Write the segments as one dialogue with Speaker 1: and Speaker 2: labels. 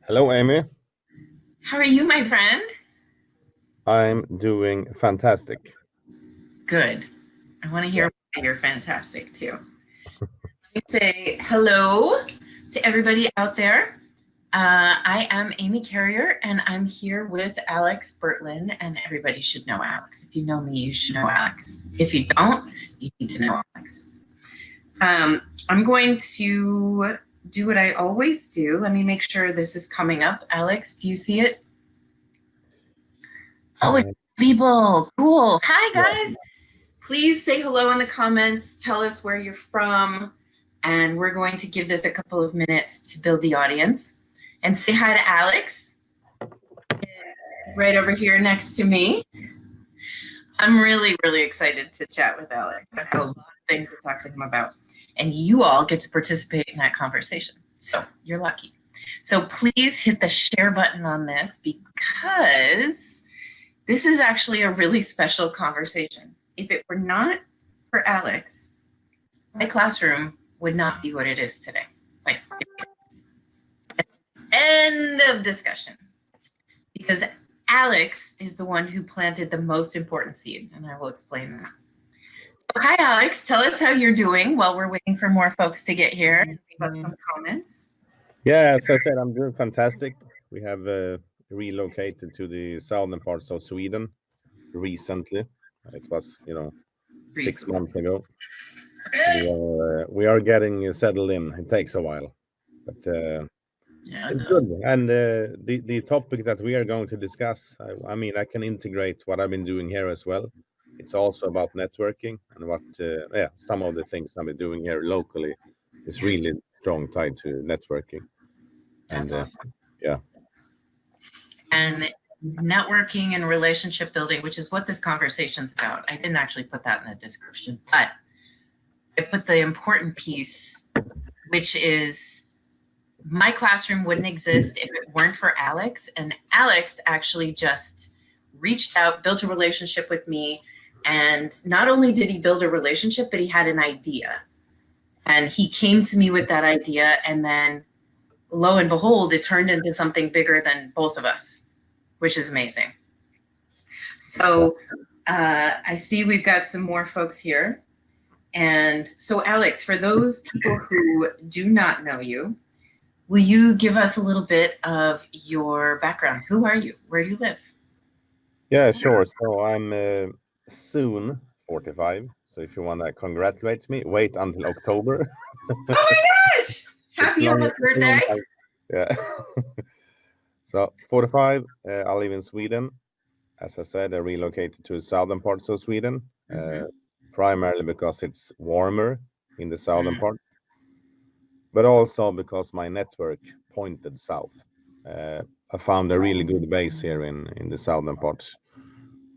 Speaker 1: Hello, Amy.
Speaker 2: How are you, my friend?
Speaker 1: I'm doing fantastic.
Speaker 2: Good. I want to
Speaker 1: Yeah.
Speaker 2: hear why you're fantastic too. Let me say hello to everybody out there. I am Amy Carrier, and I'm here with Alex Bertlin, and everybody should know Alex. If you know me, you should know Alex. If you don't, you need to know Alex. I'm going to do what I always do. Let me make sure this is coming up. Alex, do you see it? Oh, it's
Speaker 1: Uh,
Speaker 2: people. Cool. Hi,
Speaker 1: yeah.
Speaker 2: guys. Please say hello in the comments. Tell us where you're from. And we're going to give this a couple of minutes to build the audience. And say hi to Alex. It's right over here next to me. I'm really, really excited to chat with Alex. I have a lot of things to talk to him about. And you all get to participate in that conversation. So you're lucky. So please hit the share button on this because this is actually a really special conversation. If it were not for Alex, my classroom would not be what it is today. Like, end of discussion. Because Alex is the one who planted the most important seed, and I will explain that. So, hi, Alex. Tell us how you're doing while we're waiting for more folks to get here and leave us some comments.
Speaker 1: Yeah, as I said, I'm doing fantastic. We have relocated to the southern parts of Sweden recently. It was, 6 months ago. We are getting settled in. It takes a while, but
Speaker 2: Yeah,
Speaker 1: it's good. And the topic that we are going to discuss, I mean, I can integrate what I've been doing here as well. It's also about networking and some of the things I've been doing here locally is really strong tied to networking.
Speaker 2: That's
Speaker 1: And
Speaker 2: awesome.
Speaker 1: yeah,
Speaker 2: And networking and relationship building, which is what this conversation's about. I didn't actually put that in the description, but I put the important piece, which is my classroom wouldn't exist if it weren't for Alex. And Alex actually just reached out, built a relationship with me. And not only did he build a relationship, but he had an idea. And he came to me with that idea. And then lo and behold, it turned into something bigger than both of us, which is amazing. So I see we've got some more folks here. And so, Alex, for those people who do not know you, will you give us a little bit of your background? Who are you? Where do you live?
Speaker 1: yeah, sure. So I'm soon 45. So if you want to congratulate me, wait until October.
Speaker 2: Oh my gosh!
Speaker 1: It's
Speaker 2: Happy
Speaker 1: long.
Speaker 2: almost birthday.
Speaker 1: Yeah. So 45. I live in Sweden. As I said, I relocated to the southern parts of Sweden, primarily because it's warmer in the southern part, but also because my network pointed south. I found a really good base here in the southern parts.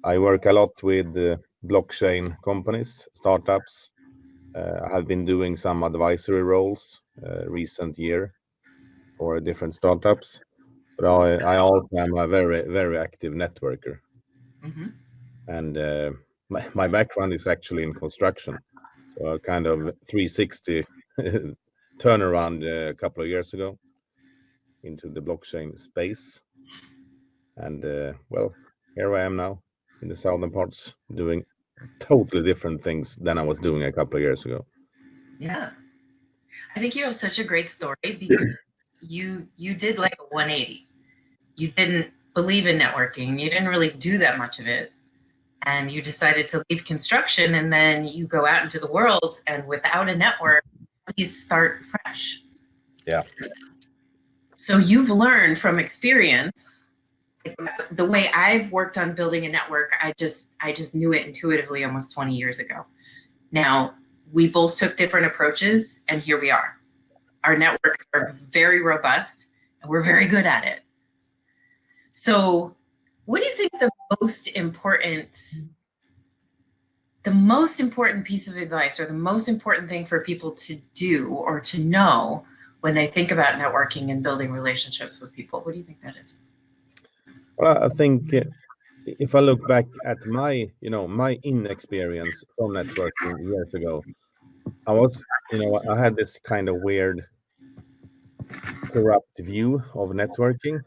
Speaker 1: I work a lot with blockchain companies, startups. I have been doing some advisory roles recent year for different startups, but I also am a very, very active networker. And my background is actually in construction, so a kind of 360 turnaround a couple of years ago into the blockchain space. And well, here I am now in the southern parts doing totally different things than I was doing a couple of years ago.
Speaker 2: Yeah. I think you have such a great story because you did like a 180. You didn't believe in networking. You didn't really do that much of it. And you decided to leave construction, and then you go out into the world, and without a network, you start fresh.
Speaker 1: Yeah.
Speaker 2: So you've learned from experience. The way I've worked on building a network, I just knew it intuitively almost 20 years ago. Now, we both took different approaches, and here we are. Our networks are very robust, and we're very good at it. So, what do you think the most important piece of advice or the most important thing for people to do or to know when they think about networking and building relationships with people? What do you think that is?
Speaker 1: Well, I think if I look back at my inexperience from networking years ago, I had this kind of weird corrupt view of networking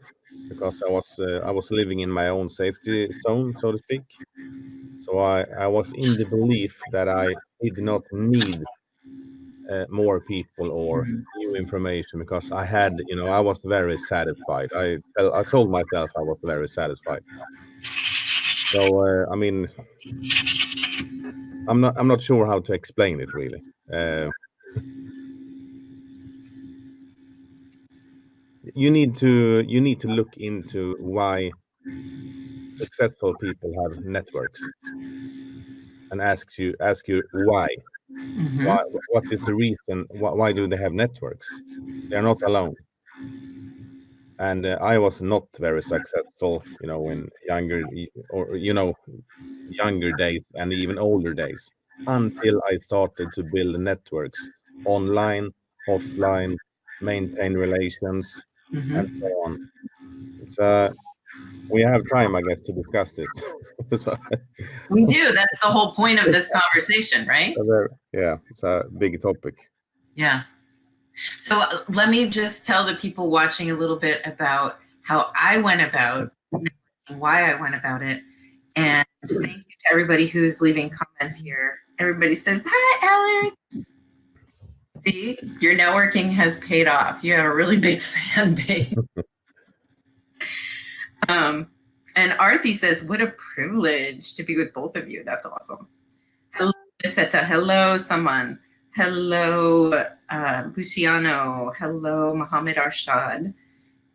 Speaker 1: because I was living in my own safety zone, so to speak. So I was in the belief that I did not need more people or new information because I had, I was very satisfied. I told myself I was very satisfied. So I mean, I'm not sure how to explain it really. You need to look into why successful people have networks and ask you why.
Speaker 2: Mm-hmm.
Speaker 1: What is the reason? Why do they have networks? They're not alone. And I was not very successful, in younger days and even older days until I started to build networks online, offline, maintain relations, and so
Speaker 2: Mm-hmm.
Speaker 1: on. It's we have time, I guess, to discuss this. So,
Speaker 2: We do. That's the whole point of this conversation, right?
Speaker 1: yeah, it's a big topic.
Speaker 2: Yeah. So let me just tell the people watching a little bit about how I went about and why I went about it. And thank you to everybody who's leaving comments here. Everybody says, hi, Alex. See, your networking has paid off. You have a really big fan base. And Arthi says, what a privilege to be with both of you. That's awesome. Hello, Lisetta. Hello, someone. Hello, Luciano. Hello, Mohammed Arshad.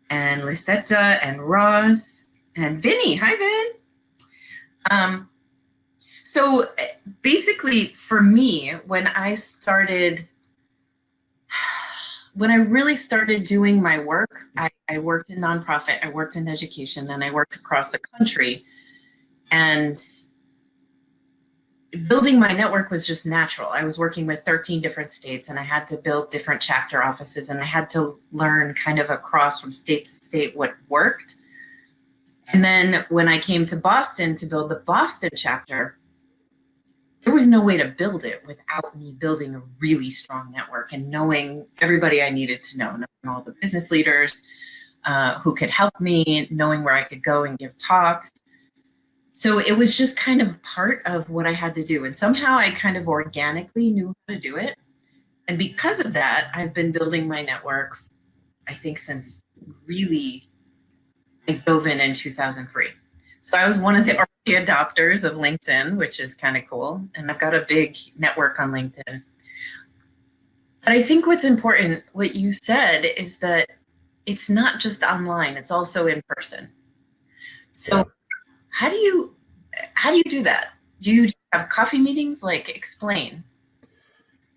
Speaker 2: And Lisetta and Ross and Vinny. Hi, Vin. So basically, for me, when I really started doing my work, I worked in nonprofit, I worked in education, and I worked across the country. And building my network was just natural. I was working with 13 different states, and I had to build different chapter offices, and I had to learn kind of across from state to state what worked. And then when I came to Boston to build the Boston chapter, there was no way to build it without me building a really strong network and knowing everybody I needed to know, knowing all the business leaders who could help me, knowing where I could go and give talks. So it was just kind of part of what I had to do. And somehow I kind of organically knew how to do it. And because of that, I've been building my network, I think, since really I dove in 2003. So I was one of the early adopters of LinkedIn, which is kind of cool. And I've got a big network on LinkedIn. But I think what's important, what you said, is that it's not just online, it's also in person. So yeah. How do you do that? Do you have coffee meetings? Like, explain.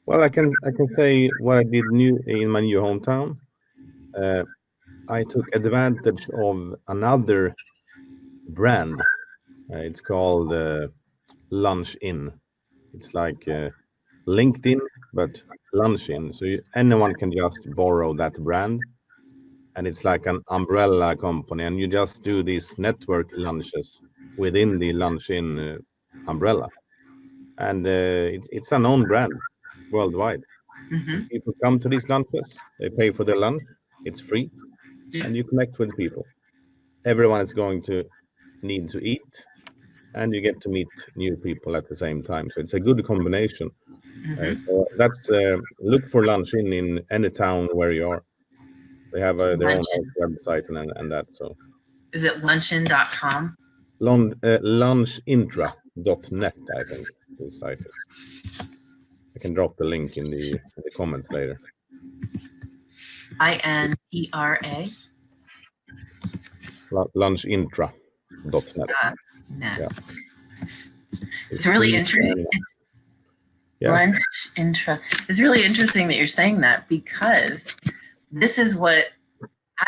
Speaker 1: Well, I can say what I did in my new hometown. I took advantage of another brand. It's called Lunchin. It's like LinkedIn, but Lunchin. So anyone can just borrow that brand. And it's like an umbrella company. And you just do these network lunches within the Lunchin umbrella. And it's a known brand worldwide.
Speaker 2: Mm-hmm.
Speaker 1: And people come to these lunches. They pay for their lunch. It's free. And you connect with people. Everyone is going to need to eat, and you get to meet new people at the same time. So it's a good combination.
Speaker 2: Mm-hmm.
Speaker 1: So that's look for Lunchin in any town where you are. They have their own website and that. So
Speaker 2: is it lunchin.com?
Speaker 1: Lunchintra.net, I think the site is. I can drop the link in the comments later.
Speaker 2: INTRA.
Speaker 1: Lunchintra.net.
Speaker 2: Yeah. It's really interesting. Lunch intra. It's really interesting that you're saying that, because this is what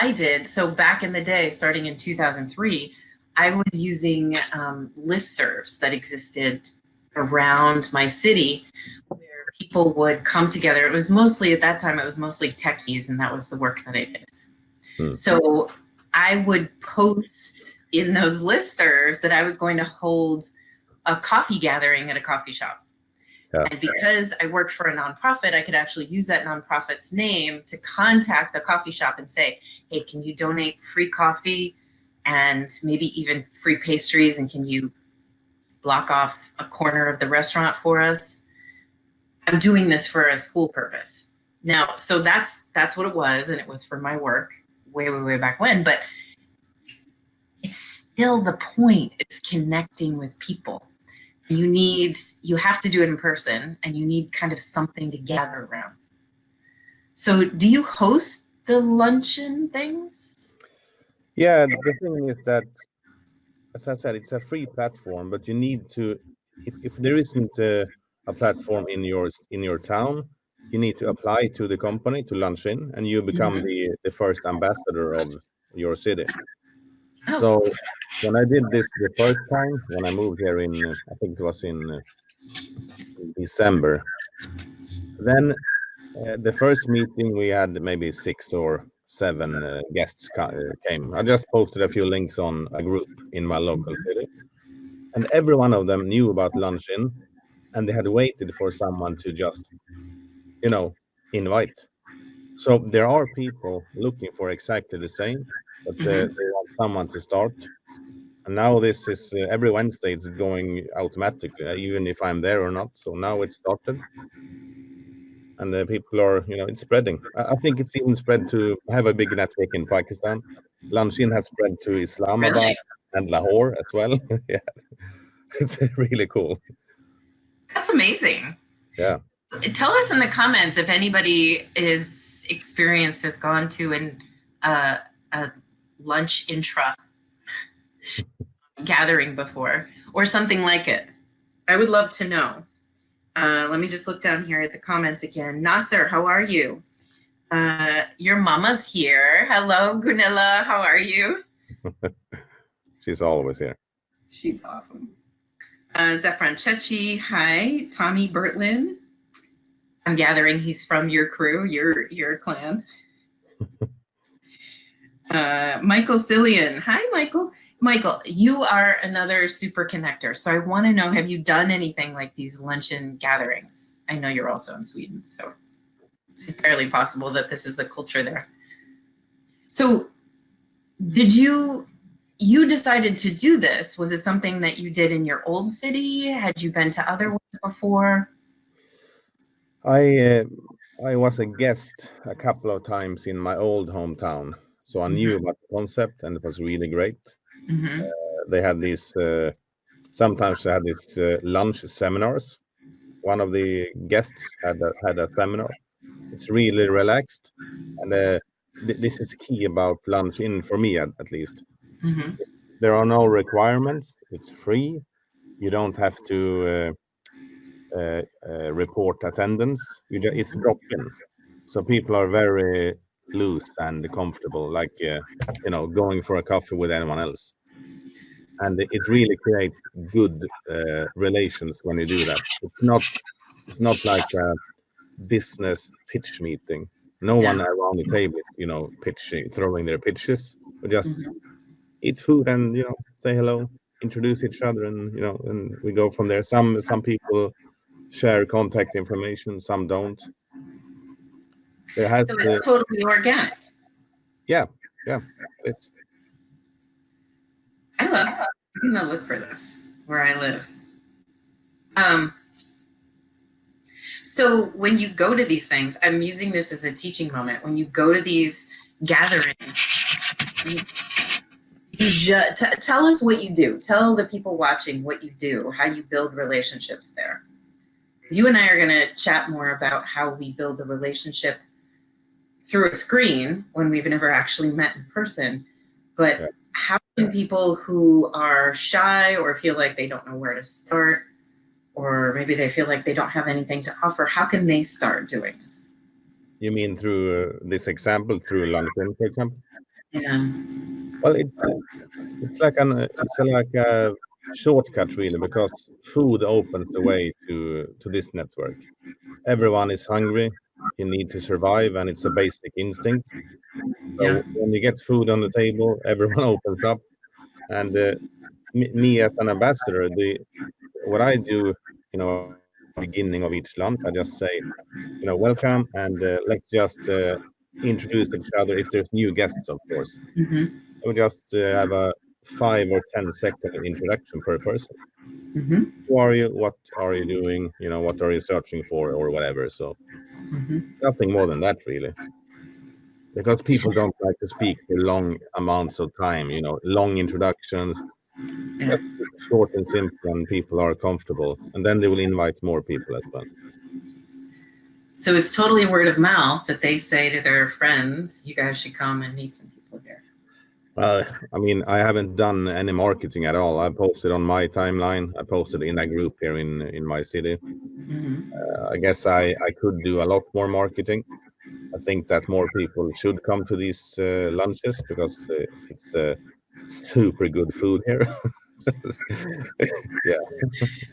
Speaker 2: I did. So back in the day, starting in 2003, I was using listservs that existed around my city where people would come together. It was mostly, at that time, it was mostly techies, and that was the work that I did. So I would post in those listservs that I was going to hold a coffee gathering at a coffee shop.
Speaker 1: Yeah.
Speaker 2: And because I worked for a nonprofit, I could actually use that nonprofit's name to contact the coffee shop and say, hey, can you donate free coffee and maybe even free pastries? And can you block off a corner of the restaurant for us? I'm doing this for a school purpose. Now, so that's what it was. And it was for my work way back when. But it's still the point. It's connecting with people. You have to do it in person, and you need kind of something to gather around. So do you host the luncheon things?
Speaker 1: Yeah, the thing is that, as I said, it's a free platform, but you need to, if there isn't a platform in your town, you need to apply to the company, to Lunchin, and you become the first ambassador of your city.
Speaker 2: Oh.
Speaker 1: So when I did this the first time, when I moved here in, I think it was in December, then the first meeting we had maybe 6 or 7 guests came. I just posted a few links on a group in my local city, and every one of them knew about Lunchin, and they had waited for someone to just, invite. So there are people looking for exactly the same, but they want someone to start. And now this is every Wednesday, it's going automatically, even if I'm there or not. So now it's started. And the people are, it's spreading. I think it's even spread to have a big network in Pakistan. Lunchin has spread to Islamabad
Speaker 2: Really?
Speaker 1: and Lahore as well. Yeah, it's really cool.
Speaker 2: That's amazing.
Speaker 1: Yeah.
Speaker 2: Tell us in the comments if anybody is experienced, has gone to a lunch intra gathering before or something like it. I would love to know. Let me just look down here at the comments again. Nasser, how are you? Your mama's here. Hello, Gunilla. How are you?
Speaker 1: She's always here.
Speaker 2: She's awesome. Zefran Chechi, hi. Tommy Bertlin. I'm gathering he's from your crew, your clan. Michael Cillian. Hi, Michael. Michael, you are another super connector. So I want to know, have you done anything like these luncheon gatherings? I know you're also in Sweden, so it's entirely possible that this is the culture there. So did you decided to do this? Was it something that you did in your old city? Had you been to other ones before?
Speaker 1: I was a guest a couple of times in my old hometown, so I knew about the concept, and it was really great. They had these sometimes they had these lunch seminars. One of the guests had a seminar. It's really relaxed, and this is key about Lunchin for me at least. There are no requirements. It's free. You don't have to report attendance. It's drop-in, so people are very loose and comfortable, like going for a coffee with anyone else. And it really creates good relations when you do that. It's not like a business pitch meeting. No one around the table is, pitching, throwing their pitches. We just eat food and say hello, introduce each other, and and we go from there. Some people share contact information, some don't.
Speaker 2: So it's totally organic.
Speaker 1: Yeah. It's.
Speaker 2: I'm gonna look for this where I live. So when you go to these things, I'm using this as a teaching moment. When you go to these gatherings, tell us what you do. Tell the people watching what you do, how you build relationships there. You and I are going to chat more about how we build a relationship through a screen when we've never actually met in person. But how can people who are shy or feel like they don't know where to start, or maybe they feel like they don't have anything to offer, how can they start doing this?
Speaker 1: You mean through this example, through Lunchin, for example?
Speaker 2: Yeah.
Speaker 1: Well, it's like a shortcut really, because food opens the way to this network. Everyone is hungry. You need to survive, and it's a basic instinct. So when you get food on the table, everyone opens up. And me as an ambassador, what I do, beginning of each lunch, I just say, welcome, and let's just introduce each other if there's new guests, of course.
Speaker 2: Mm-hmm.
Speaker 1: We just have a 5 or 10-second introduction per person.
Speaker 2: Mm-hmm.
Speaker 1: Who are you? What are you doing? What are you searching for, or whatever. So
Speaker 2: Mm-hmm.
Speaker 1: nothing more than that, really. Because people don't like to speak for long amounts of time, long introductions.
Speaker 2: Yeah.
Speaker 1: Just keep it short and simple, and people are comfortable, and then they will invite more people as well.
Speaker 2: So it's totally word of mouth that they say to their friends, you guys should come and meet some people here.
Speaker 1: I mean, I haven't done any marketing at all. I posted on my timeline. I posted in a group here in my city.
Speaker 2: Mm-hmm.
Speaker 1: I guess I could do a lot more marketing. I think that more people should come to these lunches because it's super good food here. Yeah,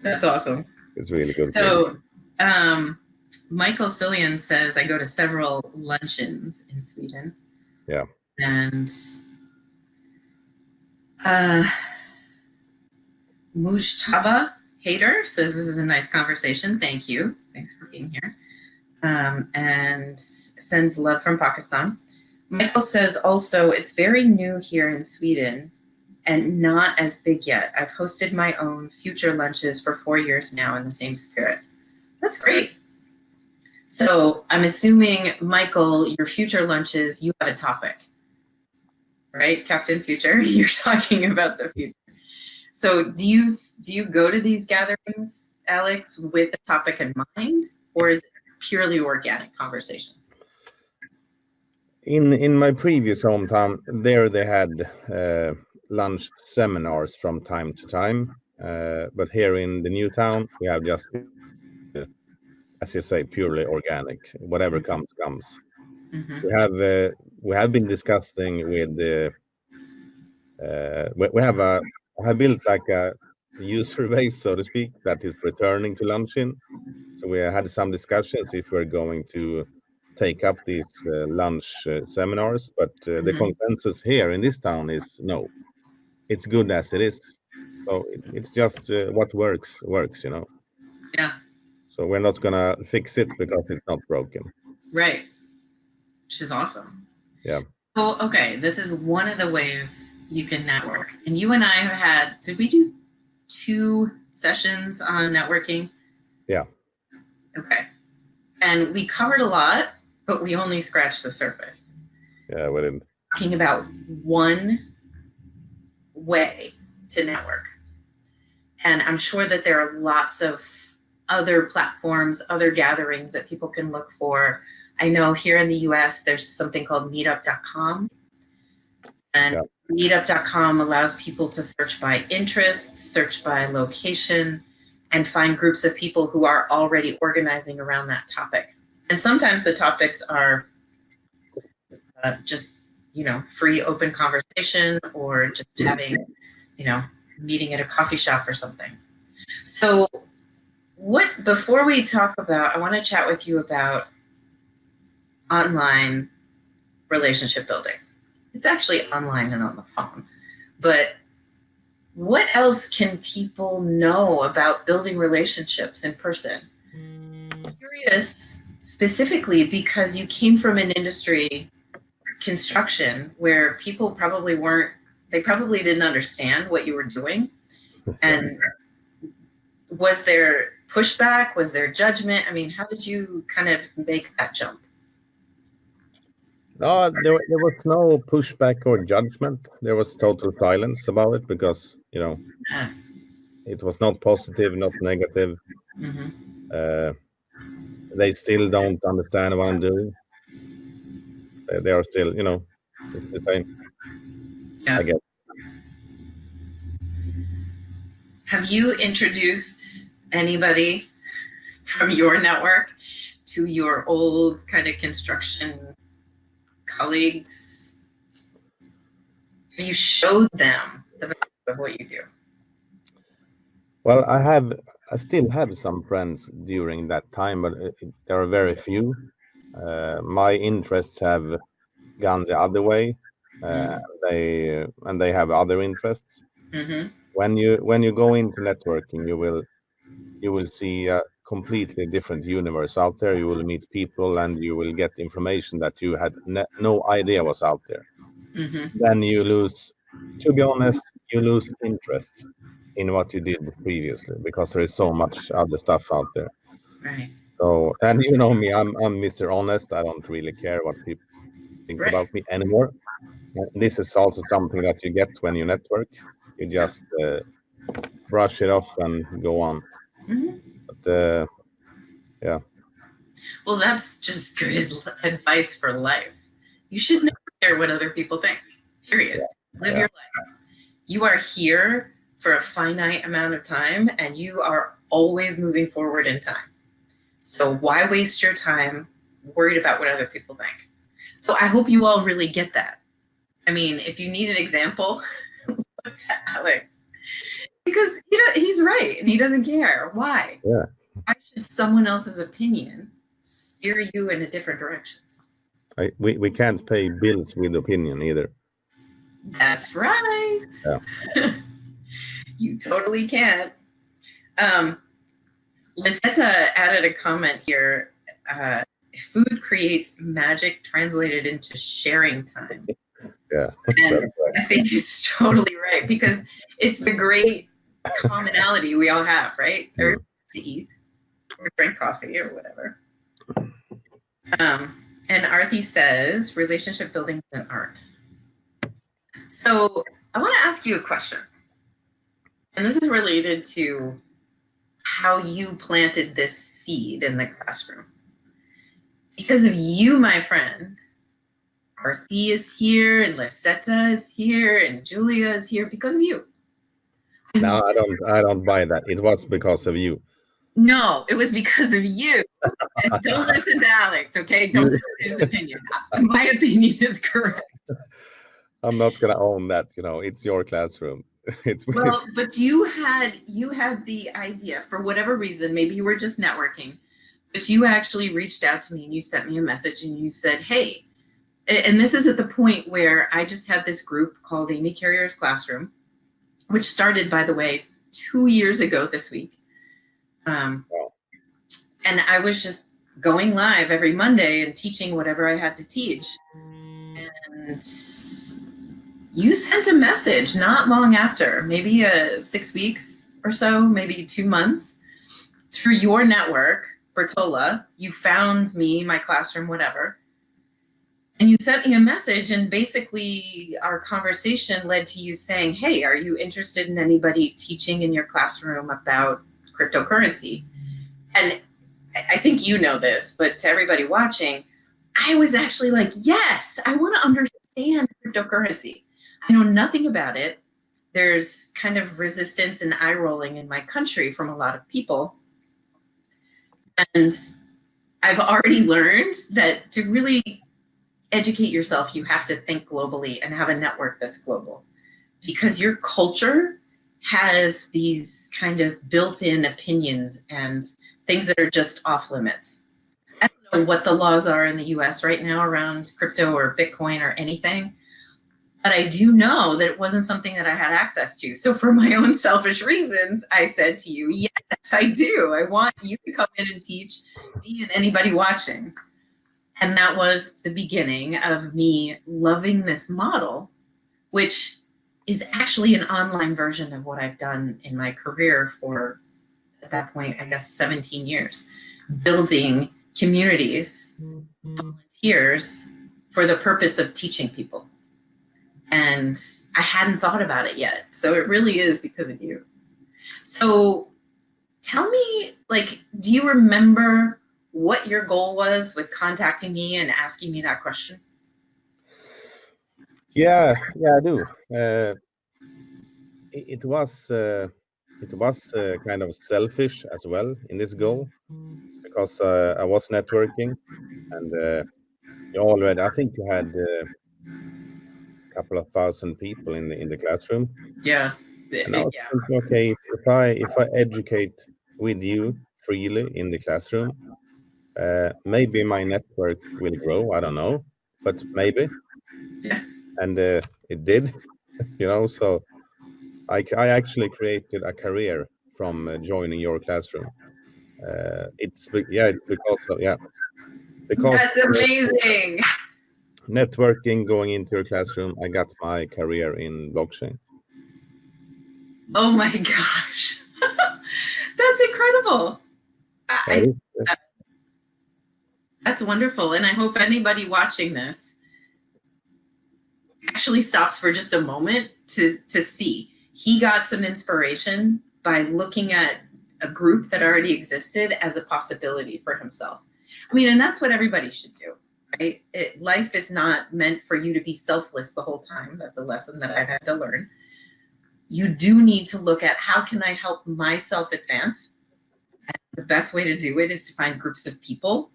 Speaker 2: That's awesome.
Speaker 1: it's really good food.
Speaker 2: So, Michael Cillian says, I go to several luncheons in Sweden.
Speaker 1: Yeah.
Speaker 2: And Mujtaba Hader says, this is a nice conversation. Thank you. Thanks for being here. And sends love from Pakistan. Michael says also, it's very new here in Sweden and not as big yet. I've hosted my own future lunches for 4 years now in the same spirit. That's great. So I'm assuming, Michael, your future lunches, you have a topic, right? Captain Future, you're talking about the future. So do you go to these gatherings, Alex, with a topic in mind, or is it purely organic conversation?
Speaker 1: In my previous hometown, there they had lunch seminars from time to time. But here in the new town, we have just, as you say, purely organic. Whatever comes, comes.
Speaker 2: Mm-hmm.
Speaker 1: We have been discussing with I have built like a user base, so to speak, that is returning to Lunchin. So we had some discussions if we're going to take up these lunch seminars, but the consensus here in this town is no. It's good as it is. So it's just what works,
Speaker 2: Yeah.
Speaker 1: So we're not gonna fix it because it's not broken.
Speaker 2: Right. Which is awesome.
Speaker 1: Yeah.
Speaker 2: Well, okay. This is one of the ways you can network. And you and I have had, did we do 2 sessions on networking?
Speaker 1: Yeah.
Speaker 2: Okay. And we covered a lot, but we only scratched the surface.
Speaker 1: Yeah, we didn't.
Speaker 2: Talking about one way to network. And I'm sure that there are lots of other platforms, other gatherings that people can look for. I know here in the US, there's something called meetup.com. And meetup.com allows people to search by interest, search by location, and find groups of people who are already organizing around that topic. And sometimes the topics are just, free open conversation, or just having, meeting at a coffee shop or something. So before we talk about, I want to chat with you about online relationship building. It's actually online and on the phone, but what else can people know about building relationships in person? I'm curious specifically because you came from an industry, construction, where people probably didn't understand what you were doing. And was there pushback? Was there judgment? I mean, how did you kind of make that jump?
Speaker 1: No, there was no pushback or judgment. There was total silence about it because, it was not positive, not negative.
Speaker 2: Mm-hmm.
Speaker 1: They still don't understand what I'm doing. They are still, it's the same.
Speaker 2: Yeah.
Speaker 1: I guess.
Speaker 2: Have you introduced anybody from your network to your old kind of construction colleagues? Have you showed them the value of what you do?
Speaker 1: Well, I still have some friends during that time, but there are very few. My interests have gone the other way. They have other interests.
Speaker 2: Mm-hmm.
Speaker 1: When you go into networking, you will see a completely different universe out there. You will meet people and you will get information that you had no idea was out there. Then you lose, to be honest, you lose interest in what you did previously because there is so much other stuff out there.
Speaker 2: Right.
Speaker 1: So, and you know me, I'm Mr. Honest. I don't really care what people think
Speaker 2: Right.
Speaker 1: about me anymore. This is also something that you get when you network. You just brush it off and go on. But yeah.
Speaker 2: Well, that's just good advice for life. You should never care what other people think. Period. Live your life. You are here for a finite amount of time, and you are always moving forward in time. So why waste your time worried about what other people think? So I hope you all really get that. I mean, if you need an example, look to Alex. Because he's right, and he doesn't care. Why?
Speaker 1: Yeah.
Speaker 2: Why should someone else's opinion steer you in a different direction?
Speaker 1: We can't pay bills with opinion either.
Speaker 2: That's right.
Speaker 1: Yeah.
Speaker 2: You totally can't. Lisetta added a comment here. Food creates magic translated into sharing time.
Speaker 1: Yeah.
Speaker 2: And I think he's totally right, because it's the great commonality we all have, right? Or to eat or drink coffee or whatever. And Arthi says relationship building is an art. So I want to ask you a question. And this is related to how you planted this seed in the classroom. Because of you, my friend, Arthi is here, and Lisetta is here, and Julia is here because of you.
Speaker 1: No, I don't buy that. It was because of you.
Speaker 2: No, it was because of you. And don't listen to Alex, okay? Don't listen to his opinion. My opinion is correct.
Speaker 1: I'm not gonna own that. It's your classroom.
Speaker 2: Well, but you had the idea for whatever reason. Maybe you were just networking, but you actually reached out to me and you sent me a message and you said, "Hey," and this is at the point where I just had this group called Amy Carrier's Classroom, which started, by the way, 2 years ago this week. And I was just going live every Monday and teaching whatever I had to teach. And you sent a message not long after, maybe 6 weeks or so, maybe 2 months, through your network, Bertola. You found me, my classroom, whatever. And you sent me a message, and basically our conversation led to you saying, "Hey, are you interested in anybody teaching in your classroom about cryptocurrency?" And I think you know this, but to everybody watching, I was actually like, yes, I want to understand cryptocurrency. I know nothing about it. There's kind of resistance and eye rolling in my country from a lot of people. And I've already learned that to really educate yourself, you have to think globally and have a network that's global, because your culture has these kind of built-in opinions and things that are just off limits. I don't know what the laws are in the US right now around crypto or Bitcoin or anything, but I do know that it wasn't something that I had access to. So for my own selfish reasons, I said to you, yes, I do. I want you to come in and teach me and anybody watching. And that was the beginning of me loving this model, which is actually an online version of what I've done in my career for, at that point, I guess 17 years, building communities, volunteers for the purpose of teaching people. And I hadn't thought about it yet. So it really is because of you. So tell me, do you remember what your goal was with contacting me and asking me that question?
Speaker 1: Yeah, I do. It was kind of selfish as well in this goal, because I was networking, and I think you had a couple of thousand people in the classroom.
Speaker 2: Yeah.
Speaker 1: And I was thinking, okay, if I educate with you freely in the classroom, maybe my network will grow. I don't know, but maybe.
Speaker 2: Yeah.
Speaker 1: And it did, so I actually created a career from joining your classroom. It's because of because
Speaker 2: That's amazing.
Speaker 1: networking going into your classroom. I got my career in blockchain.
Speaker 2: Oh my gosh. That's incredible. That's wonderful. And I hope anybody watching this actually stops for just a moment to see. He got some inspiration by looking at a group that already existed as a possibility for himself. I mean, and that's what everybody should do, right? Life is not meant for you to be selfless the whole time. That's a lesson that I've had to learn. You do need to look at how can I help myself advance? And the best way to do it is to find groups of people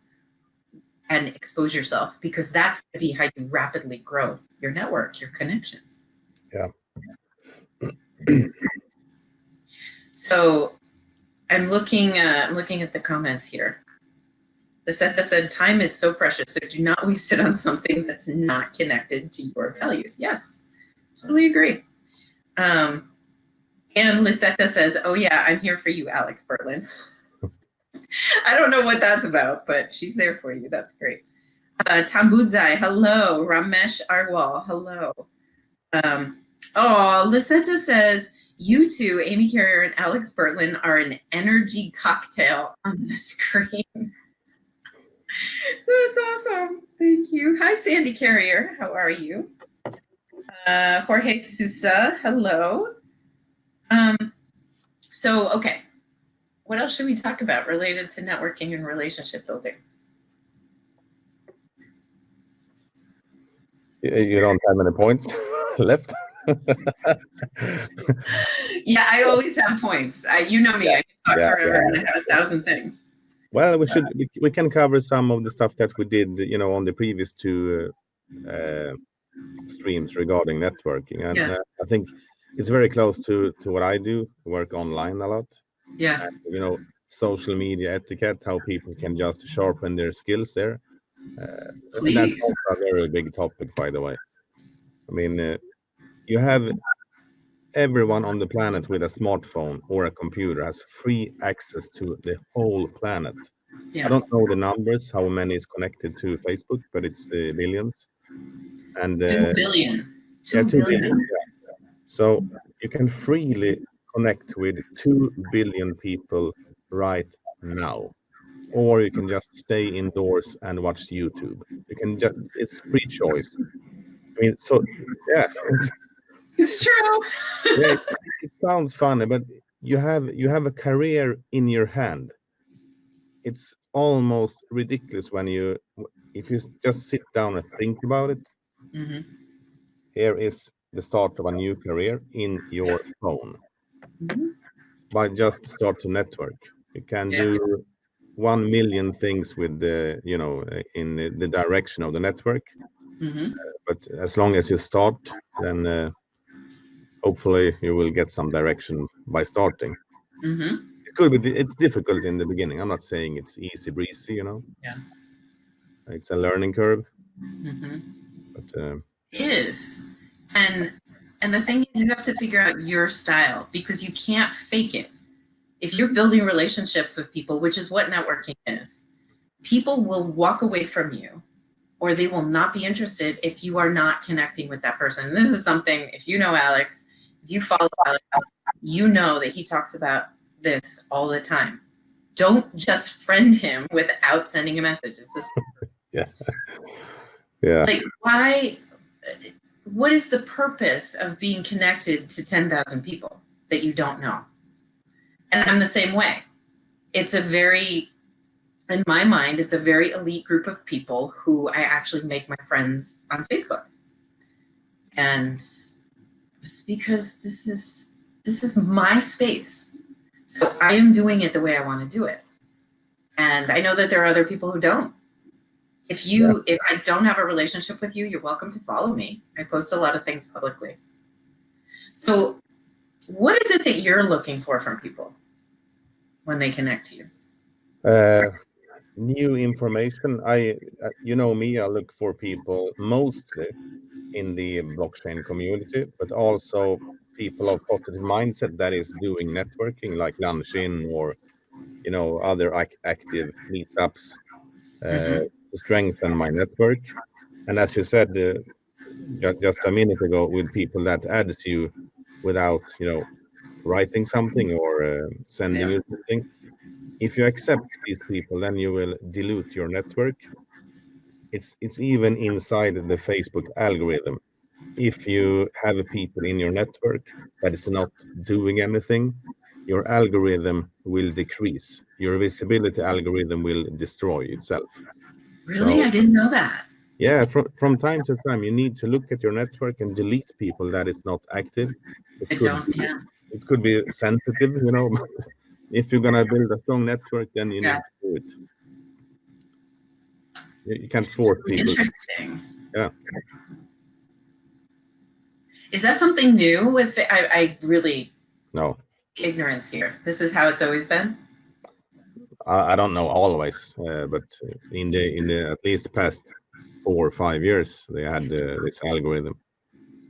Speaker 2: and expose yourself, because that's going to be how you rapidly grow your network, your connections.
Speaker 1: Yeah.
Speaker 2: So I'm looking at the comments here. Lisetta said, time is so precious, so do not waste it on something that's not connected to your values. Yes, totally agree. And Lisetta says, oh yeah, I'm here for you, Alex Bertlin. I don't know what that's about, but she's there for you. That's great. Tambudzai, hello. Ramesh Arwal, hello. Lisetta says, you two, Amy Carrier and Alex Bertlin, are an energy cocktail on the screen. That's awesome. Thank you. Hi, Sandy Carrier. How are you? Jorge Sousa, hello. Okay. What else should we talk about related to networking and relationship building?
Speaker 1: You don't have any points left?
Speaker 2: Yeah, I always have points. You know me. I can talk forever and I have 1,000 things.
Speaker 1: Well, we can cover some of the stuff that we did, on the previous two streams regarding networking, and I think it's very close to what I do. Work online a lot.
Speaker 2: Yeah.
Speaker 1: And, social media etiquette, how people can just sharpen their skills there. And that's also a very big topic, by the way. I mean, you have everyone on the planet with a smartphone or a computer has free access to the whole planet. Yeah. I don't know the numbers, how many is connected to Facebook, but it's billions. And
Speaker 2: 2 billion. 2 billion.
Speaker 1: Yeah. So you can freely connect with 2 billion people right now, or you can just stay indoors and watch YouTube. You can it's free choice. I mean, so yeah.
Speaker 2: It's true.
Speaker 1: Yeah, it sounds funny, but you have a career in your hand. It's almost ridiculous if you just sit down and think about it. Mm-hmm. Here is the start of a new career in your phone. Mm-hmm. By just start to network, you can do 1 million things with in the direction of the network. Mm-hmm. But as long as you start, then hopefully you will get some direction by starting. Mm-hmm. It's difficult in the beginning. I'm not saying it's easy breezy, Yeah. It's a learning curve. Mm-hmm. But
Speaker 2: it is. And the thing is, you have to figure out your style, because you can't fake it. If you're building relationships with people, which is what networking is, people will walk away from you, or they will not be interested if you are not connecting with that person. And this is something, if you know Alex, if you follow Alex, you know that he talks about this all the time. Don't just friend him without sending a message. It's this.
Speaker 1: Yeah. Yeah.
Speaker 2: Like, why? What is the purpose of being connected to 10,000 people that you don't know? And I'm the same way. In my mind, it's a very elite group of people who I actually make my friends on Facebook. And it's because this is my space. So I am doing it the way I want to do it. And I know that there are other people who don't. If I don't have a relationship with you, you're welcome to follow me. I post a lot of things publicly. So what is it that you're looking for from people when they connect to you?
Speaker 1: New information. You know me, I look for people mostly in the blockchain community, but also people of positive mindset that is doing networking, like Lunchin or other active meetups to strengthen my network. And as you said just a minute ago, with people that adds you without writing something or sending you something, if you accept these people, then you will dilute your network. It's even inside the Facebook algorithm. If you have people in your network that is not doing anything, your algorithm will decrease. Your visibility algorithm will destroy itself.
Speaker 2: Really?
Speaker 1: So
Speaker 2: I didn't know that.
Speaker 1: yeah, from time to time, you need to look at your network and delete people that is not active. It
Speaker 2: I
Speaker 1: could
Speaker 2: don't, yeah.
Speaker 1: it could be sensitive. If you're gonna build a strong network, then you need to do it. You can't force people.
Speaker 2: Interesting.
Speaker 1: Yeah.
Speaker 2: Is that something new with I really
Speaker 1: No,
Speaker 2: ignorance here. This is how it's always been?
Speaker 1: I don't know always, but in the at least past 4 or 5 years, they had this algorithm.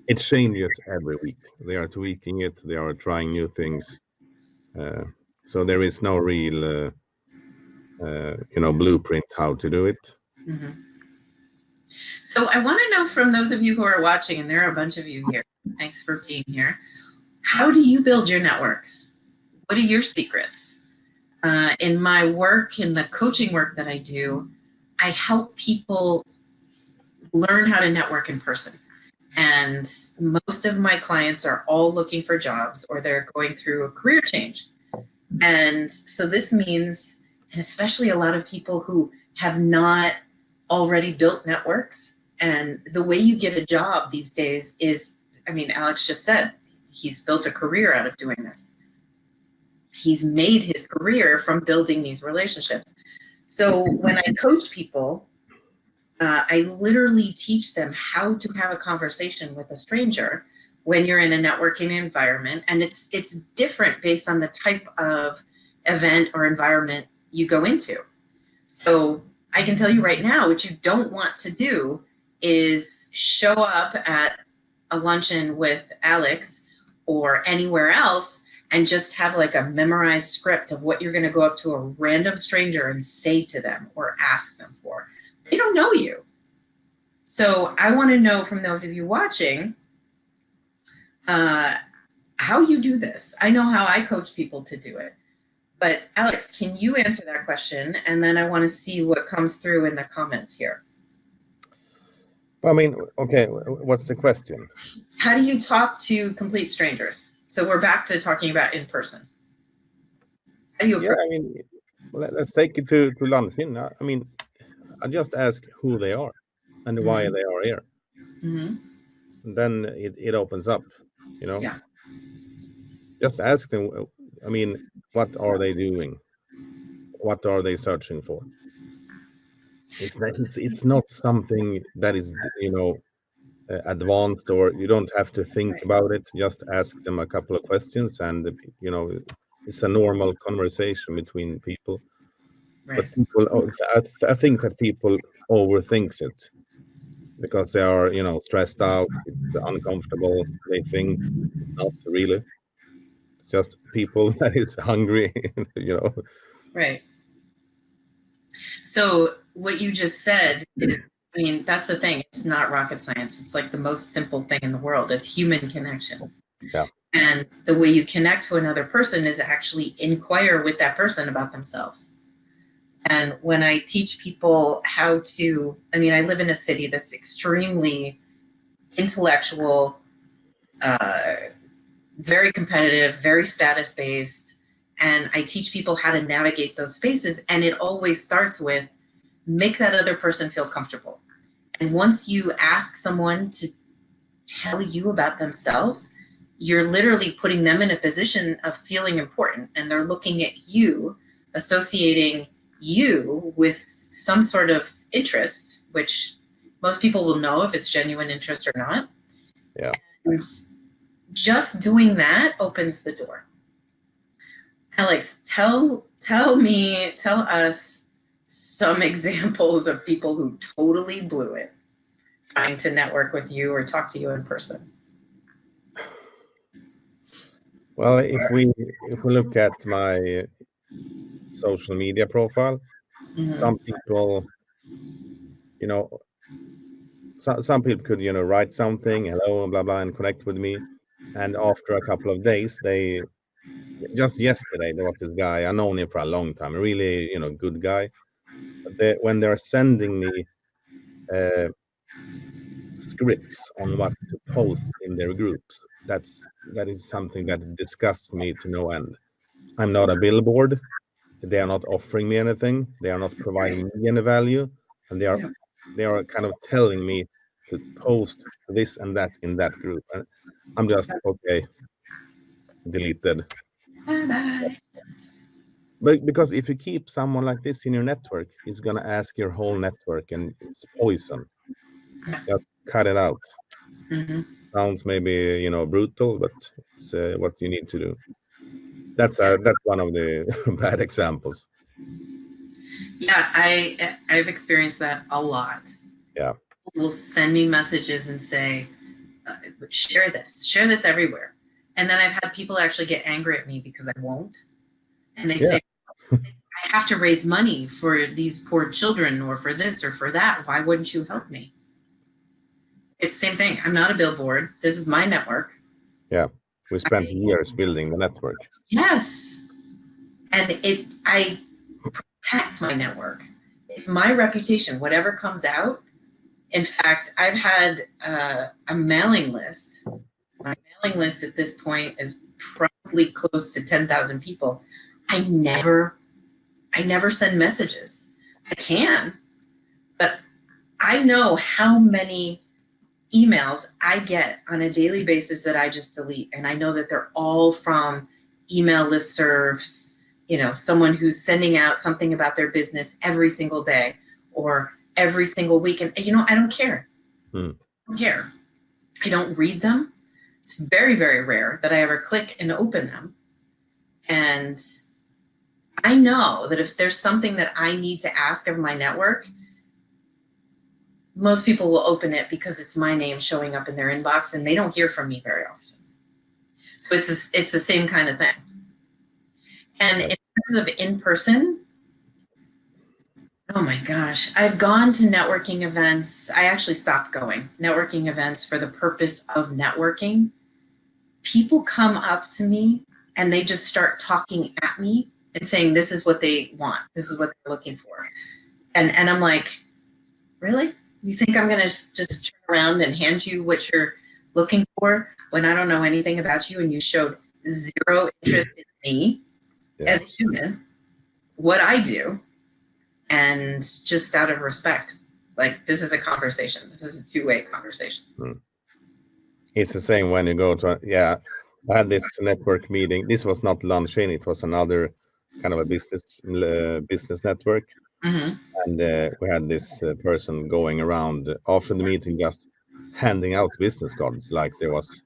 Speaker 1: It changes every week. They are tweaking it. They are trying new things. So there is no real, blueprint how to do it.
Speaker 2: So I want to know from those of you who are watching, and there are a bunch of you here. Thanks for being here. How do you build your networks? What are your secrets? In my work, in the coaching work that I do, I help people learn how to network in person. And most of my clients are all looking for jobs or they're going through a career change. And so this means, and especially a lot of people who have not already built networks, and the way you get a job these days is, Alex just said, he's built a career out of doing this. He's made his career from building these relationships. So when I coach people, I literally teach them how to have a conversation with a stranger when you're in a networking environment. And it's different based on the type of event or environment you go into. So I can tell you right now, what you don't want to do is show up at a luncheon with Alex or anywhere else and just have like a memorized script of what you're going to go up to a random stranger and say to them or ask them for. They don't know you. So I want to know from those of you watching how you do this. I know how I coach people to do it. But Alex, can you answer that question? And then I want to see what comes through in the comments here.
Speaker 1: Okay, what's the question?
Speaker 2: How do you talk to complete strangers? So we're back to talking about in person. How do you
Speaker 1: let's take it to Lunchin. I just ask who they are and why they are here. And then it opens up,
Speaker 2: Yeah.
Speaker 1: Just ask them, what are they doing? What are they searching for? It's not something that is, advanced, or you don't have to think about it. Just ask them a couple of questions, and it's a normal conversation between people.
Speaker 2: Right.
Speaker 1: But people, I think that people overthinks it because they are, stressed out. It's uncomfortable. They think it's not really. It's just people that is hungry,
Speaker 2: Right. So what you just said is, that's the thing. It's not rocket science. It's like the most simple thing in the world. It's human connection.
Speaker 1: Yeah.
Speaker 2: And the way you connect to another person is actually inquire with that person about themselves. And when I teach people how to, I live in a city that's extremely intellectual, very competitive, very status-based. And I teach people how to navigate those spaces. And it always starts with make that other person feel comfortable. And once you ask someone to tell you about themselves, you're literally putting them in a position of feeling important. And they're looking at you, associating you with some sort of interest, which most people will know if it's genuine interest or not.
Speaker 1: Yeah.
Speaker 2: And just doing that opens the door. Alex, tell us some examples of people who totally blew it trying to network with you or talk to you in person.
Speaker 1: Well, if we look at my social media profile. Some people, you know, some people could, write something, hello, blah, blah, and connect with me. And after a couple of days, just yesterday, there was this guy, I've known him for a long time, a really, good guy. But when they're sending me uh, scripts on what to post in their groups, that is something that disgusts me to no end. I'm not a billboard. They are not offering me anything. They are not providing me any value, and they are kind of telling me to post this and that in that group, and I'm just okay, deleted.
Speaker 2: Bye-bye.
Speaker 1: But because if you keep someone like this in your network, he's gonna ask your whole network, and it's poison. Just cut it out. Sounds maybe brutal, but it's what you need to do. That's one of the bad examples.
Speaker 2: Yeah, I've experienced that a lot.
Speaker 1: Yeah.
Speaker 2: People will send me messages and say, share this everywhere. And then I've had people actually get angry at me because I won't. And they say, I have to raise money for these poor children or for this or for that. Why wouldn't you help me? It's the same thing. I'm not a billboard. This is my network.
Speaker 1: Yeah. We spent years building the network.
Speaker 2: Yes. And I protect my network. It's my reputation. Whatever comes out. In fact, I've had a mailing list. My mailing list at this point is probably close to 10,000 people. I never send messages. I can, but I know how many emails I get on a daily basis that I just delete. And I know that they're all from email listservs, someone who's sending out something about their business every single day or every single week. And, I don't care. I don't care. I don't read them. It's very, very rare that I ever click and open them. And I know that if there's something that I need to ask of my network, most people will open it because it's my name showing up in their inbox, and they don't hear from me very often. So it's the same kind of thing. And in terms of in-person, oh my gosh, I've gone to networking events. I actually stopped going. Networking events for the purpose of networking. People come up to me and they just start talking at me and saying, this is what they want. This is what they're looking for. And I'm like, really? You think I'm going to just turn around and hand you what you're looking for when I don't know anything about you and you showed zero interest in me as a human, what I do, and just out of respect, like, this is a conversation. This is a two-way conversation.
Speaker 1: It's the same when you go to, I had this network meeting. This was not Lunchin. It was another kind of a business network. And we had this person going around after the meeting, just handing out business cards like there was,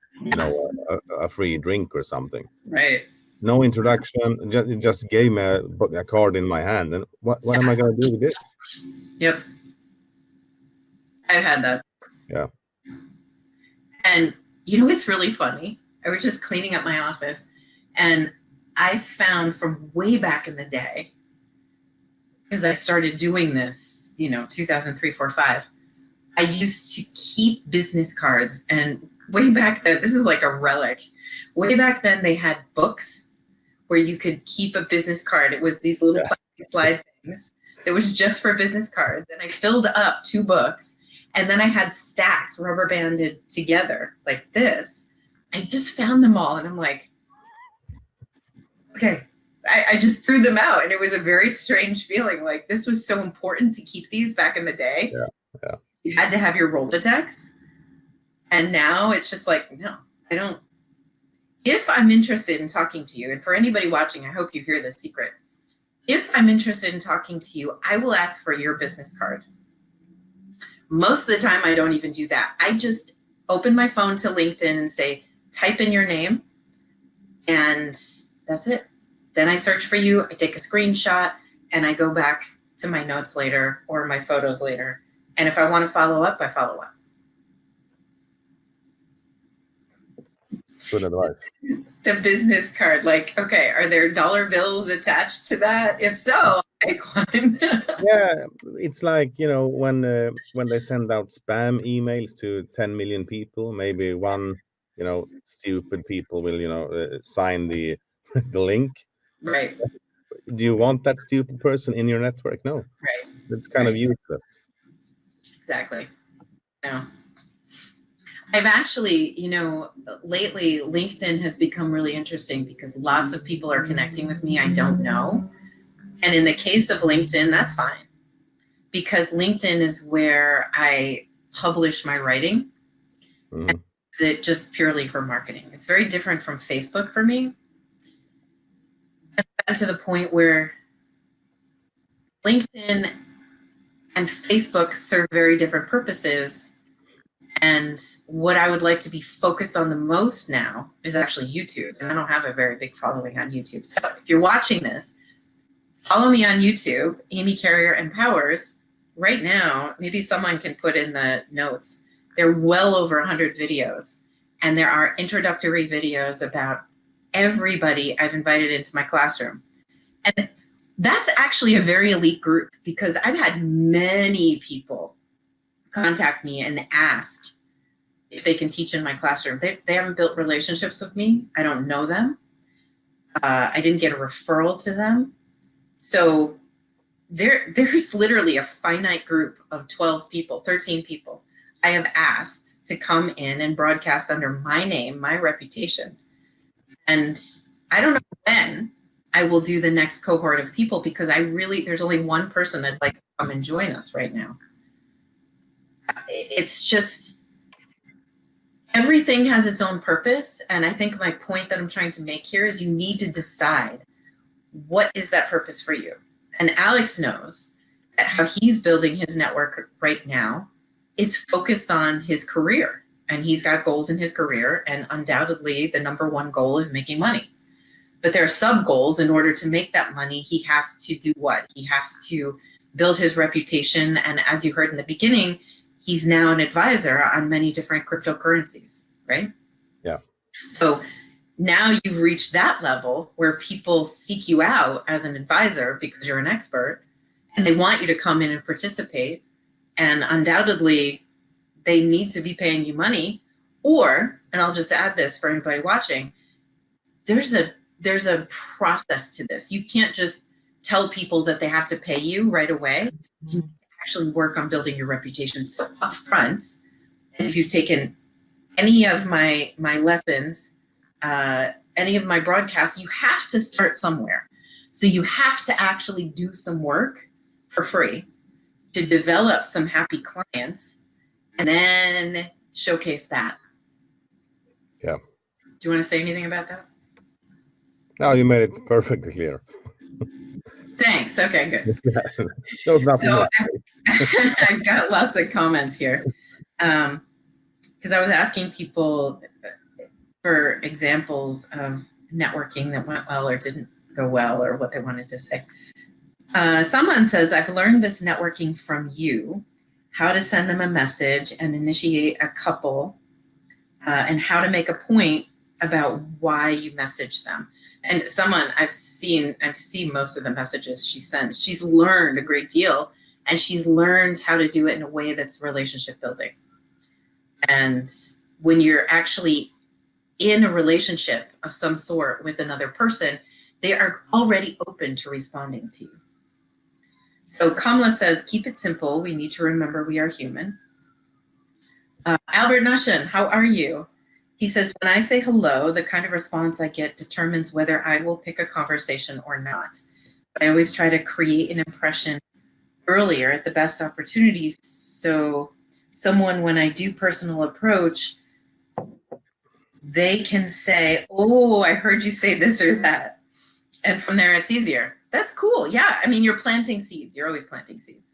Speaker 1: a free drink or something.
Speaker 2: Right.
Speaker 1: No introduction. Just gave me a card in my hand, and what am I going to do with this?
Speaker 2: Yep. I've had that.
Speaker 1: Yeah.
Speaker 2: And it's really funny. I was just cleaning up my office, and I found from way back in the day, because I started doing this, 2003, 4, 5, I used to keep business cards. And way back then, this is like a relic. Way back then, they had books where you could keep a business card. It was these little plastic slide things that was just for business cards. And I filled up 2 books. And then I had stacks rubber banded together like this. I just found them all. And I'm like, okay. I just threw them out, and it was a very strange feeling. Like, this was so important to keep these back in the day.
Speaker 1: Yeah.
Speaker 2: You had to have your Rolodex. And now it's just like, no, I don't. If I'm interested in talking to you, and for anybody watching, I hope you hear this secret. If I'm interested in talking to you, I will ask for your business card. Most of the time, I don't even do that. I just open my phone to LinkedIn and say, type in your name, and that's it. Then I search for you, I take a screenshot, and I go back to my notes later or my photos later. And if I want to follow up, I follow up.
Speaker 1: Good advice.
Speaker 2: The business card, like, okay, are there dollar bills attached to that? If so, take one.
Speaker 1: Yeah, it's like, when they send out spam emails to 10 million people, maybe one, stupid people will, sign the the link.
Speaker 2: Right,
Speaker 1: Do you want that stupid person in your network? No,
Speaker 2: right,
Speaker 1: it's kind of
Speaker 2: right.
Speaker 1: useless.
Speaker 2: Exactly. No. I've actually, lately LinkedIn has become really interesting because lots of people are connecting with me I don't know. And in the case of LinkedIn, that's fine, because LinkedIn is where I publish my writing and use it just purely for marketing. It's very different from Facebook for me. And to the point where LinkedIn and Facebook serve very different purposes. And what I would like to be focused on the most now is actually YouTube. And I don't have a very big following on YouTube. So if you're watching this, follow me on YouTube, Amy Carrier Empowers. Right now, maybe someone can put in the notes. There are well over 100 videos. And there are introductory videos about everybody I've invited into my classroom. And that's actually a very elite group, because I've had many people contact me and ask if they can teach in my classroom. They haven't built relationships with me. I don't know them. I didn't get a referral to them. So there's literally a finite group of 12 people, 13 people I have asked to come in and broadcast under my name, my reputation. And I don't know when I will do the next cohort of people, because there's only one person I'd like to come and join us right now. It's just, everything has its own purpose. And I think my point that I'm trying to make here is you need to decide, what is that purpose for you? And Alex knows that how he's building his network right now, it's focused on his career, and he's got goals in his career. And undoubtedly the number one goal is making money. But there are sub goals. In order to make that money, he has to do what? He has to build his reputation. And as you heard in the beginning, he's now an advisor on many different cryptocurrencies, right?
Speaker 1: Yeah.
Speaker 2: So now you've reached that level where people seek you out as an advisor because you're an expert, and they want you to come in and participate. And undoubtedly, they need to be paying you money. Or, and I'll just add this for anybody watching, there's a process to this. You can't just tell people that they have to pay you right away. You actually work on building your reputation up front. And if you've taken any of my lessons, any of my broadcasts, you have to start somewhere. So you have to actually do some work for free to develop some happy clients, and then showcase that.
Speaker 1: Yeah.
Speaker 2: Do you want to say anything about that?
Speaker 1: No, you made it perfectly clear.
Speaker 2: Thanks. Okay, good.
Speaker 1: No, nothing
Speaker 2: So
Speaker 1: more.
Speaker 2: I've got lots of comments here, because I was asking people for examples of networking that went well or didn't go well, or what they wanted to say. Someone says, I've learned this networking from you, how to send them a message and initiate a couple, and how to make a point about why you message them. And someone I've seen most of the messages she sends. She's learned a great deal, and she's learned how to do it in a way that's relationship building. And when you're actually in a relationship of some sort with another person, they are already open to responding to you. So Kamala says, keep it simple. We need to remember we are human. Albert Nushin, how are you? He says, when I say hello, the kind of response I get determines whether I will pick a conversation or not. I always try to create an impression earlier at the best opportunities. So someone, when I do personal approach, they can say, oh, I heard you say this or that. And from there, it's easier. That's cool. Yeah. I mean, you're planting seeds. You're always planting seeds.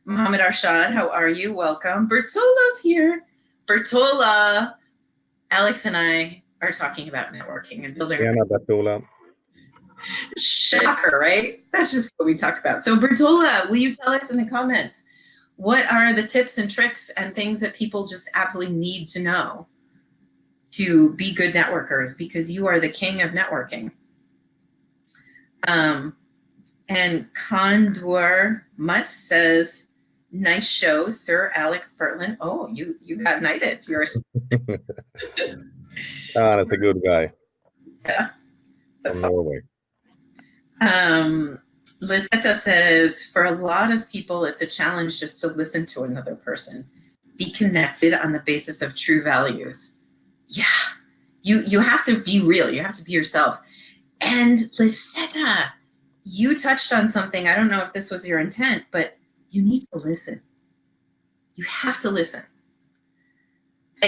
Speaker 2: Mohammed Arshad, how are you? Welcome. Bertola's here. Bertola. Alex and I are talking about networking and building.
Speaker 1: Diana Bertola.
Speaker 2: Shocker, right? That's just what we talk about. So Bertola, will you tell us in the comments, what are the tips and tricks and things that people just absolutely need to know to be good networkers because you are the king of networking. And Condor Mutt says, nice show, Sir Alex Bertlin. Oh, you got knighted. You're
Speaker 1: That's a good guy.
Speaker 2: Yeah.
Speaker 1: From Norway.
Speaker 2: Lisetta says, for a lot of people, it's a challenge just to listen to another person. Be connected on the basis of true values. Yeah, you have to be real. You have to be yourself. And Lisetta, you touched on something. I don't know if this was your intent, but you need to listen. You have to listen.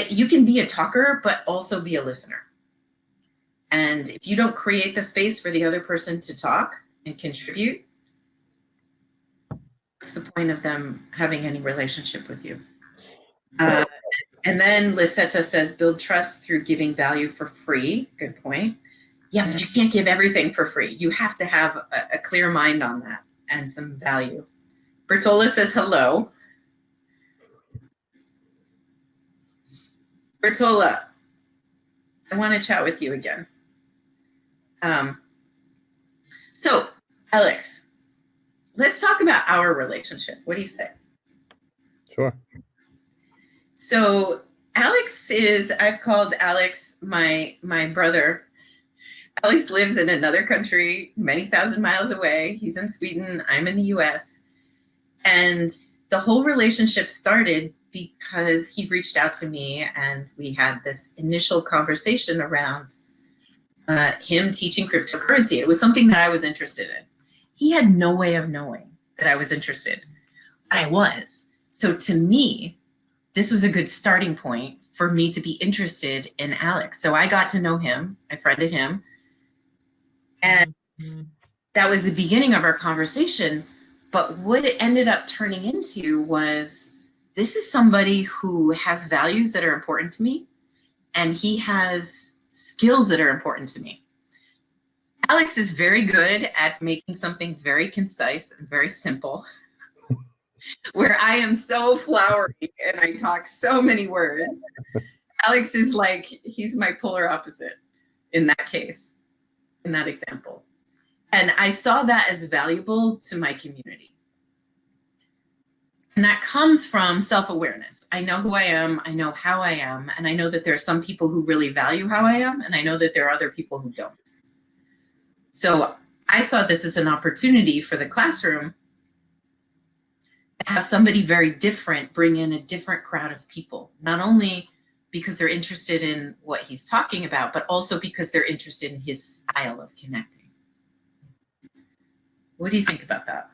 Speaker 2: You can be a talker, but also be a listener. And if you don't create the space for the other person to talk and contribute, what's the point of them having any relationship with you? And then Lisetta says, build trust through giving value for free. Good point. Yeah, but you can't give everything for free. You have to have a clear mind on that and some value. Bertola says, hello. Bertola, I want to chat with you again. So, Alex, let's talk about our relationship. What do you say?
Speaker 1: Sure.
Speaker 2: So Alex is, I've called Alex my brother. Alex lives in another country, many thousand miles away. He's in Sweden, I'm in the US. And the whole relationship started because he reached out to me and we had this initial conversation around him teaching cryptocurrency. It was something that I was interested in. He had no way of knowing that I was interested, but I was. So to me, this was a good starting point for me to be interested in Alex. So I got to know him, I friended him, and that was the beginning of our conversation. But what it ended up turning into was, this is somebody who has values that are important to me, and he has skills that are important to me. Alex is very good at making something very concise and very simple, where I am so flowery and I talk so many words. Alex is like, he's my polar opposite in that case, in that example. And I saw that as valuable to my community. And that comes from self-awareness. I know who I am, I know how I am, and I know that there are some people who really value how I am, and I know that there are other people who don't. So I saw this as an opportunity for the classroom to have somebody very different bring in a different crowd of people, not only because they're interested in what he's talking about, but also because they're interested in his style of connecting. What do you think about that?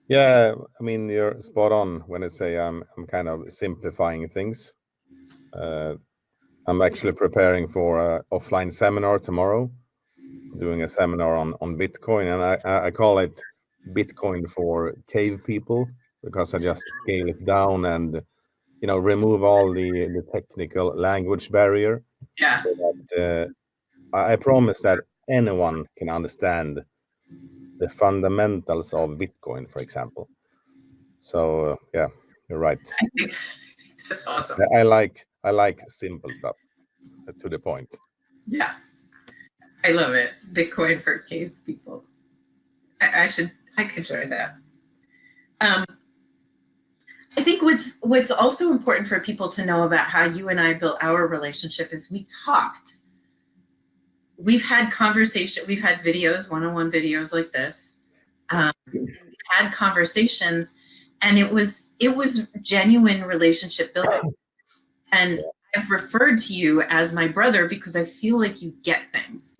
Speaker 1: Yeah, I mean, you're spot on when I say I'm kind of simplifying things. I'm actually preparing for an offline seminar tomorrow, doing a seminar on Bitcoin, and I call it Bitcoin for cave people, because I just scale it down and, you know, remove all the technical language barrier.
Speaker 2: Yeah.
Speaker 1: So that, I promise that anyone can understand the fundamentals of Bitcoin, for example. So yeah, you're right.
Speaker 2: I think that's awesome.
Speaker 1: I like simple stuff, to the point.
Speaker 2: Yeah, I love it. Bitcoin for cave people. I could join that. I think what's also important for people to know about how you and I built our relationship is we talked. We've had conversation. We've had videos, one-on-one videos like this. We've had conversations, and it was genuine relationship building. And I've referred to you as my brother because I feel like you get things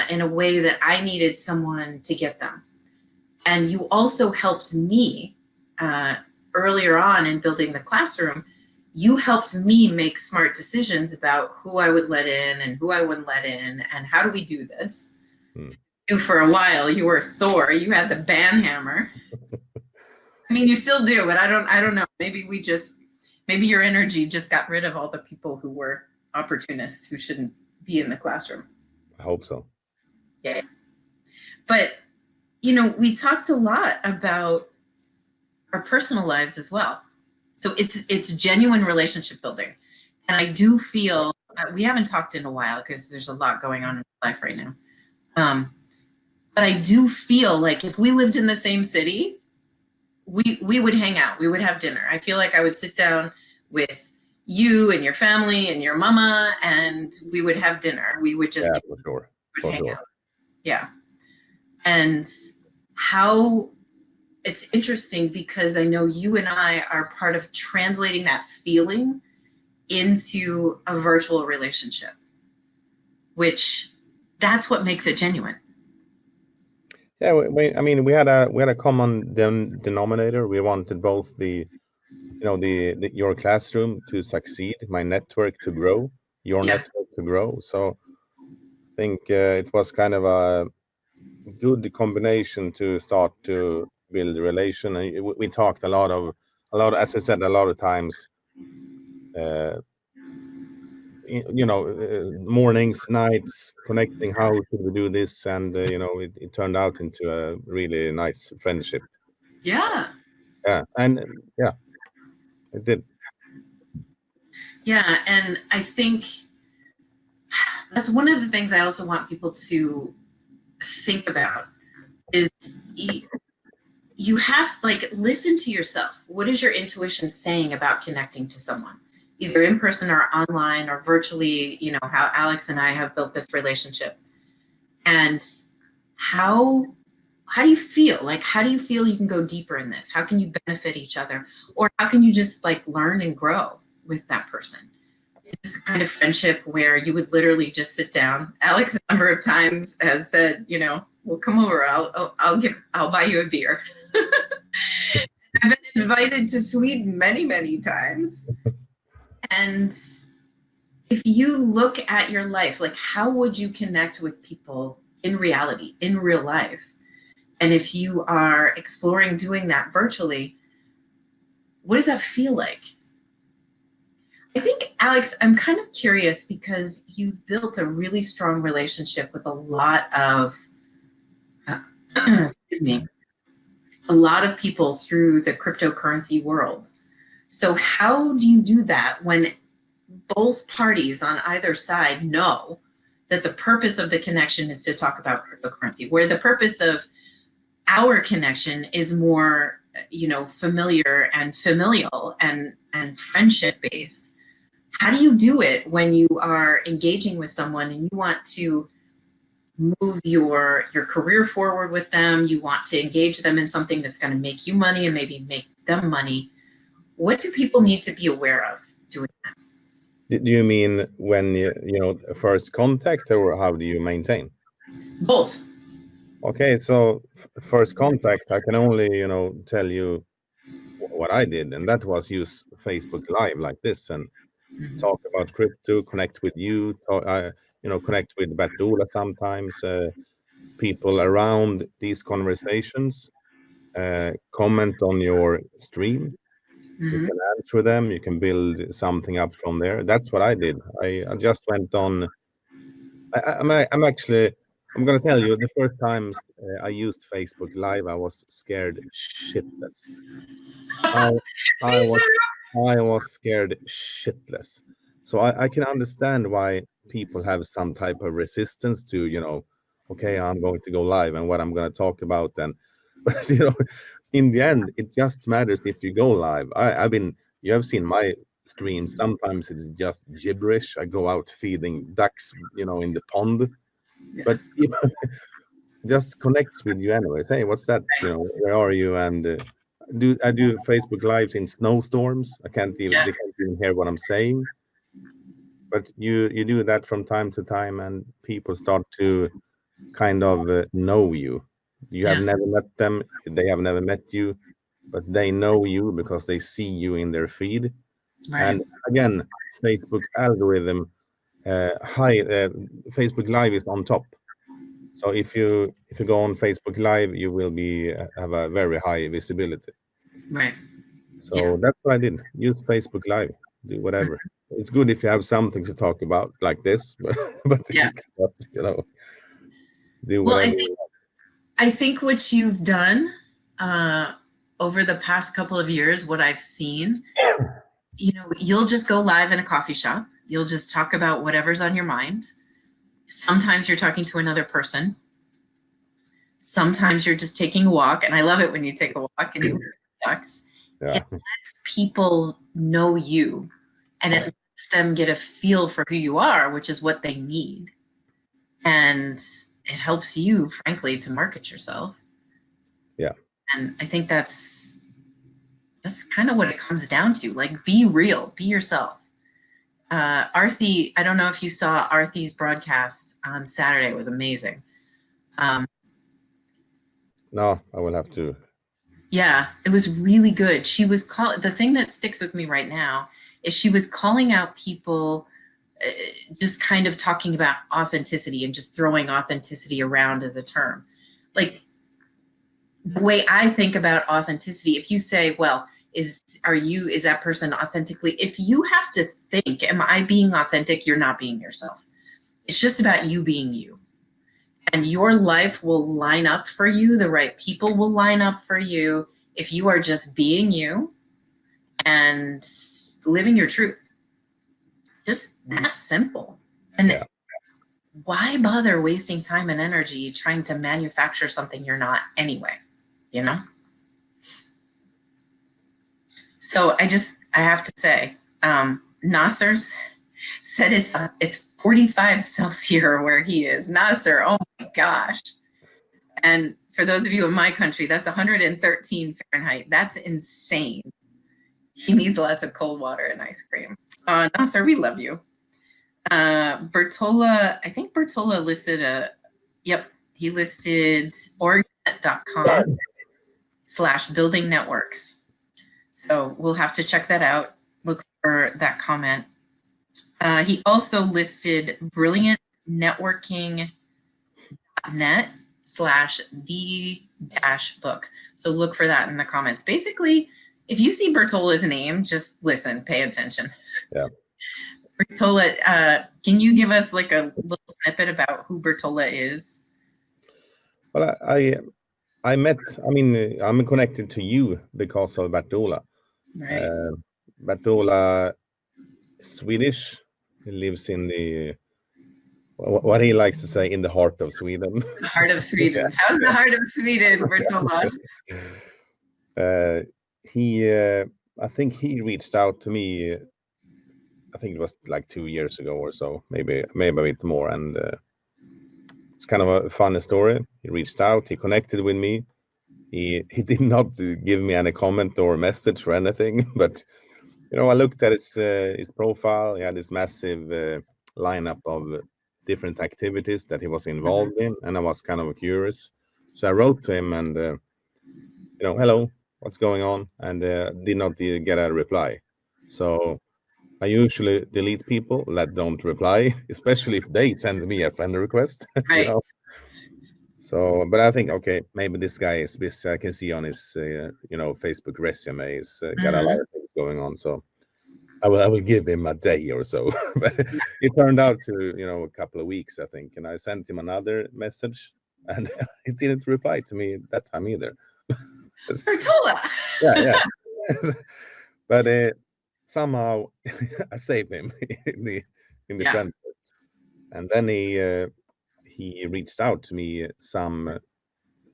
Speaker 2: in a way that I needed someone to get them. And you also helped me earlier on in building the classroom. You helped me make smart decisions about who I would let in and who I wouldn't let in, and how do we do this. You, for a while, you were Thor. You had the ban hammer. I mean, you still do, but I don't know. Maybe your energy just got rid of all the people who were opportunists who shouldn't be in the classroom.
Speaker 1: I hope so.
Speaker 2: Yeah. But, you know, we talked a lot about our personal lives as well. So it's genuine relationship building. I do feel we haven't talked in a while because there's a lot going on in life right now. But I do feel like if we lived in the same city, we would hang out. We would have dinner. I feel like I would sit down with you and your family and your mama, and we would have dinner. We would just
Speaker 1: for sure.
Speaker 2: hang out. Yeah. And how it's interesting because I know you and I are part of translating that feeling into a virtual relationship, which that's what makes it genuine.
Speaker 1: Yeah, I mean, we had a common denominator. We wanted both your classroom to succeed, my network to grow, your network to grow. So I think it was kind of a good combination to start to build a relation. And we talked a lot, as I said, a lot of times. Mornings, nights, connecting. How should we do this? And it turned out into a really nice friendship.
Speaker 2: Yeah.
Speaker 1: Yeah, and yeah, it did.
Speaker 2: Yeah, and I think that's one of the things I also want people to think about is you have to listen to yourself. What is your intuition saying about connecting to someone, either in person or online or virtually? How Alex and I have built this relationship, and how do you feel? How do you feel you can go deeper in this? How can you benefit each other, or how can you just learn and grow with that person? This kind of friendship where you would literally just sit down. Alex a number of times has said, well, come over. I'll buy you a beer. I've been invited to Sweden many, many times. And if you look at your life, how would you connect with people in reality, in real life? And if you are exploring doing that virtually, what does that feel like? I think, Alex, I'm kind of curious because you've built a really strong relationship with a lot of, excuse me, a lot of people through the cryptocurrency world. So how do you do that when both parties on either side know that the purpose of the connection is to talk about cryptocurrency, where the purpose of our connection is more, familiar and familial and friendship based? How do you do it when you are engaging with someone and you want to move your career forward with them? You want to engage them in something that's going to make you money and maybe make them money. What do people need to be aware of doing that?
Speaker 1: Do you mean when first contact, or how do you maintain?
Speaker 2: Both.
Speaker 1: Okay, so first contact, I can only tell you what I did, and that was use Facebook Live like this and talk about crypto, connect with you, connect with Bertula sometimes, people around these conversations, comment on your stream. You can answer them, you can build something up from there. That's what I did. I just went on. I'm gonna tell you, the first time I used Facebook Live, I was scared shitless. I was scared shitless. So I can understand why people have some type of resistance to, okay, I'm going to go live and what I'm going to talk about then. But in the end, it just matters if you go live. You have seen my streams. Sometimes it's just gibberish. I go out feeding ducks, in the pond.
Speaker 2: Yeah.
Speaker 1: But just connects with you anyway. Hey, what's that? Where are you? And I do Facebook lives in snowstorms. They can't even hear what I'm saying. But you do that from time to time, and people start to kind of know you. You have never met them, they have never met you, but they know you because they see you in their feed.
Speaker 2: Right.
Speaker 1: And again, Facebook algorithm, Facebook Live is on top. So if you go on Facebook Live, you will have a very high visibility.
Speaker 2: Right.
Speaker 1: So that's what I did. Use Facebook Live. Do whatever. It's good if you have something to talk about like this, but you cannot, do whatever.
Speaker 2: Well, I think what you've done over the past couple of years, what I've seen you'll just go live in a coffee shop. You'll just talk about whatever's on your mind. Sometimes you're talking to another person. Sometimes you're just taking a walk. And I love it when you take a walk and you look at ducks.
Speaker 1: Yeah.
Speaker 2: It lets people know you, and it lets them get a feel for who you are, which is what they need. And it helps you, frankly, to market yourself.
Speaker 1: Yeah.
Speaker 2: And I think that's kind of what it comes down to. Like, be real, be yourself. Arthi, I don't know if you saw Arthi's broadcast on Saturday. It was amazing.
Speaker 1: No, I will have to.
Speaker 2: Yeah, it was really good. She was the thing that sticks with me right now is she was calling out people, just kind of talking about authenticity and just throwing authenticity around as a term. Like, the way I think about authenticity, if you say, well, is that person authentically, if you have to think, am I being authentic? You're not being yourself. It's just about you being you. And your life will line up for you. The right people will line up for you if you are just being you and living your truth. Just that simple. And why bother wasting time and energy trying to manufacture something you're not anyway, So I have to say, Nasser said it's 45 Celsius where he is. Nasser, oh my gosh. And for those of you in my country, that's 113 Fahrenheit. That's insane. He needs lots of cold water and ice cream. Nasser, we love you. Bertola, I think Bertola listed he listed orgnet.com/building networks. So we'll have to check that out. Look for that comment. He also listed brilliantnetworking.net/the-book. So look for that in the comments. Basically, if you see Bertola's name, just listen, pay attention.
Speaker 1: Yeah.
Speaker 2: Bertola, can you give us like a little snippet about who Bertola is?
Speaker 1: Well, I'm connected to you because of Bertola.
Speaker 2: Right.
Speaker 1: Bertola, Swedish. He lives in the, what he likes to say, in the heart of Sweden.
Speaker 2: The heart of Sweden. How's the heart of Sweden, Bertola?
Speaker 1: I think he reached out to me. I think it was like 2 years ago or so, maybe a bit more. And it's kind of a fun story. He reached out, he connected with me. He did not give me any comment or message or anything, but I looked at his profile. He had this massive lineup of different activities that he was involved in, and I was kind of curious. So I wrote to him and, hello, what's going on? And did not get a reply. So I usually delete people that don't reply, especially if they send me a friend request.
Speaker 2: Right.
Speaker 1: So, but I think, okay, maybe this guy is busy. I can see on his, Facebook resume, he's got a lot of things going on. So I will give him a day or so. But it turned out to, a couple of weeks, I think. And I sent him another message and he didn't reply to me that time either.
Speaker 2: Bertola.
Speaker 1: Yeah. But somehow I saved him in the friend list. And then he reached out to me some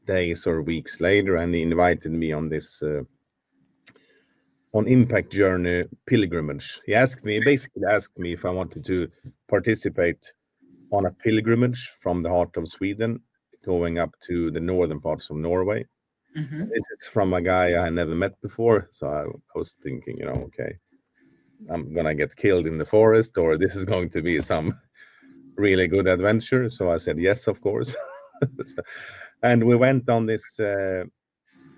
Speaker 1: days or weeks later, and he invited me on this on Impact Journey pilgrimage. He basically asked me if I wanted to participate on a pilgrimage from the heart of Sweden, going up to the northern parts of Norway. It's from a guy I never met before, so I was thinking, okay, I'm gonna get killed in the forest, or this is going to be some really good adventure. So I said yes, of course. And we went on this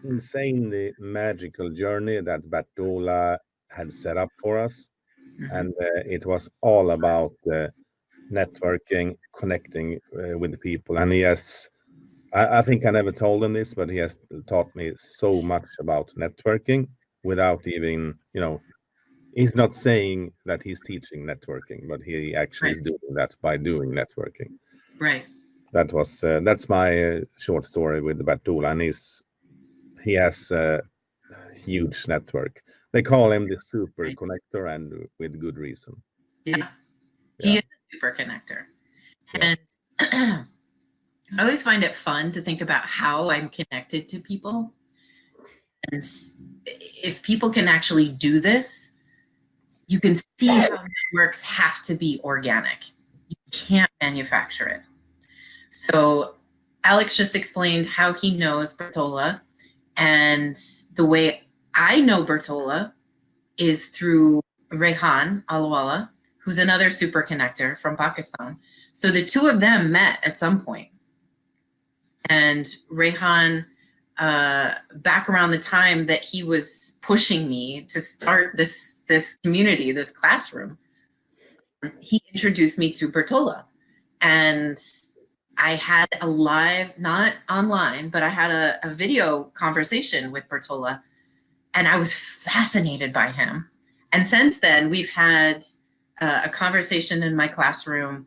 Speaker 1: insanely magical journey that Bertola had set up for us. And it was all about networking, connecting with the people. And he has, I think I never told him this, but he has taught me so much about networking without even, he's not saying that he's teaching networking, but he actually is doing that by doing networking.
Speaker 2: Right.
Speaker 1: That's my short story with Bertola, and he has a huge network. They call him the super connector, and with good reason.
Speaker 2: Yeah, he is a super connector.
Speaker 1: Yeah.
Speaker 2: And I always find it fun to think about how I'm connected to people. And if people can actually do this, you can see how networks have to be organic. You can't manufacture it. So Alex just explained how he knows Bertola, and the way I know Bertola is through Rehan Alwala, who's another super connector from Pakistan. So the two of them met at some point. And Rehan, back around the time that he was pushing me to start this community, this classroom, he introduced me to Bertola. And I had a live, not online, but I had a video conversation with Bertola, and I was fascinated by him. And since then, we've had a conversation in my classroom,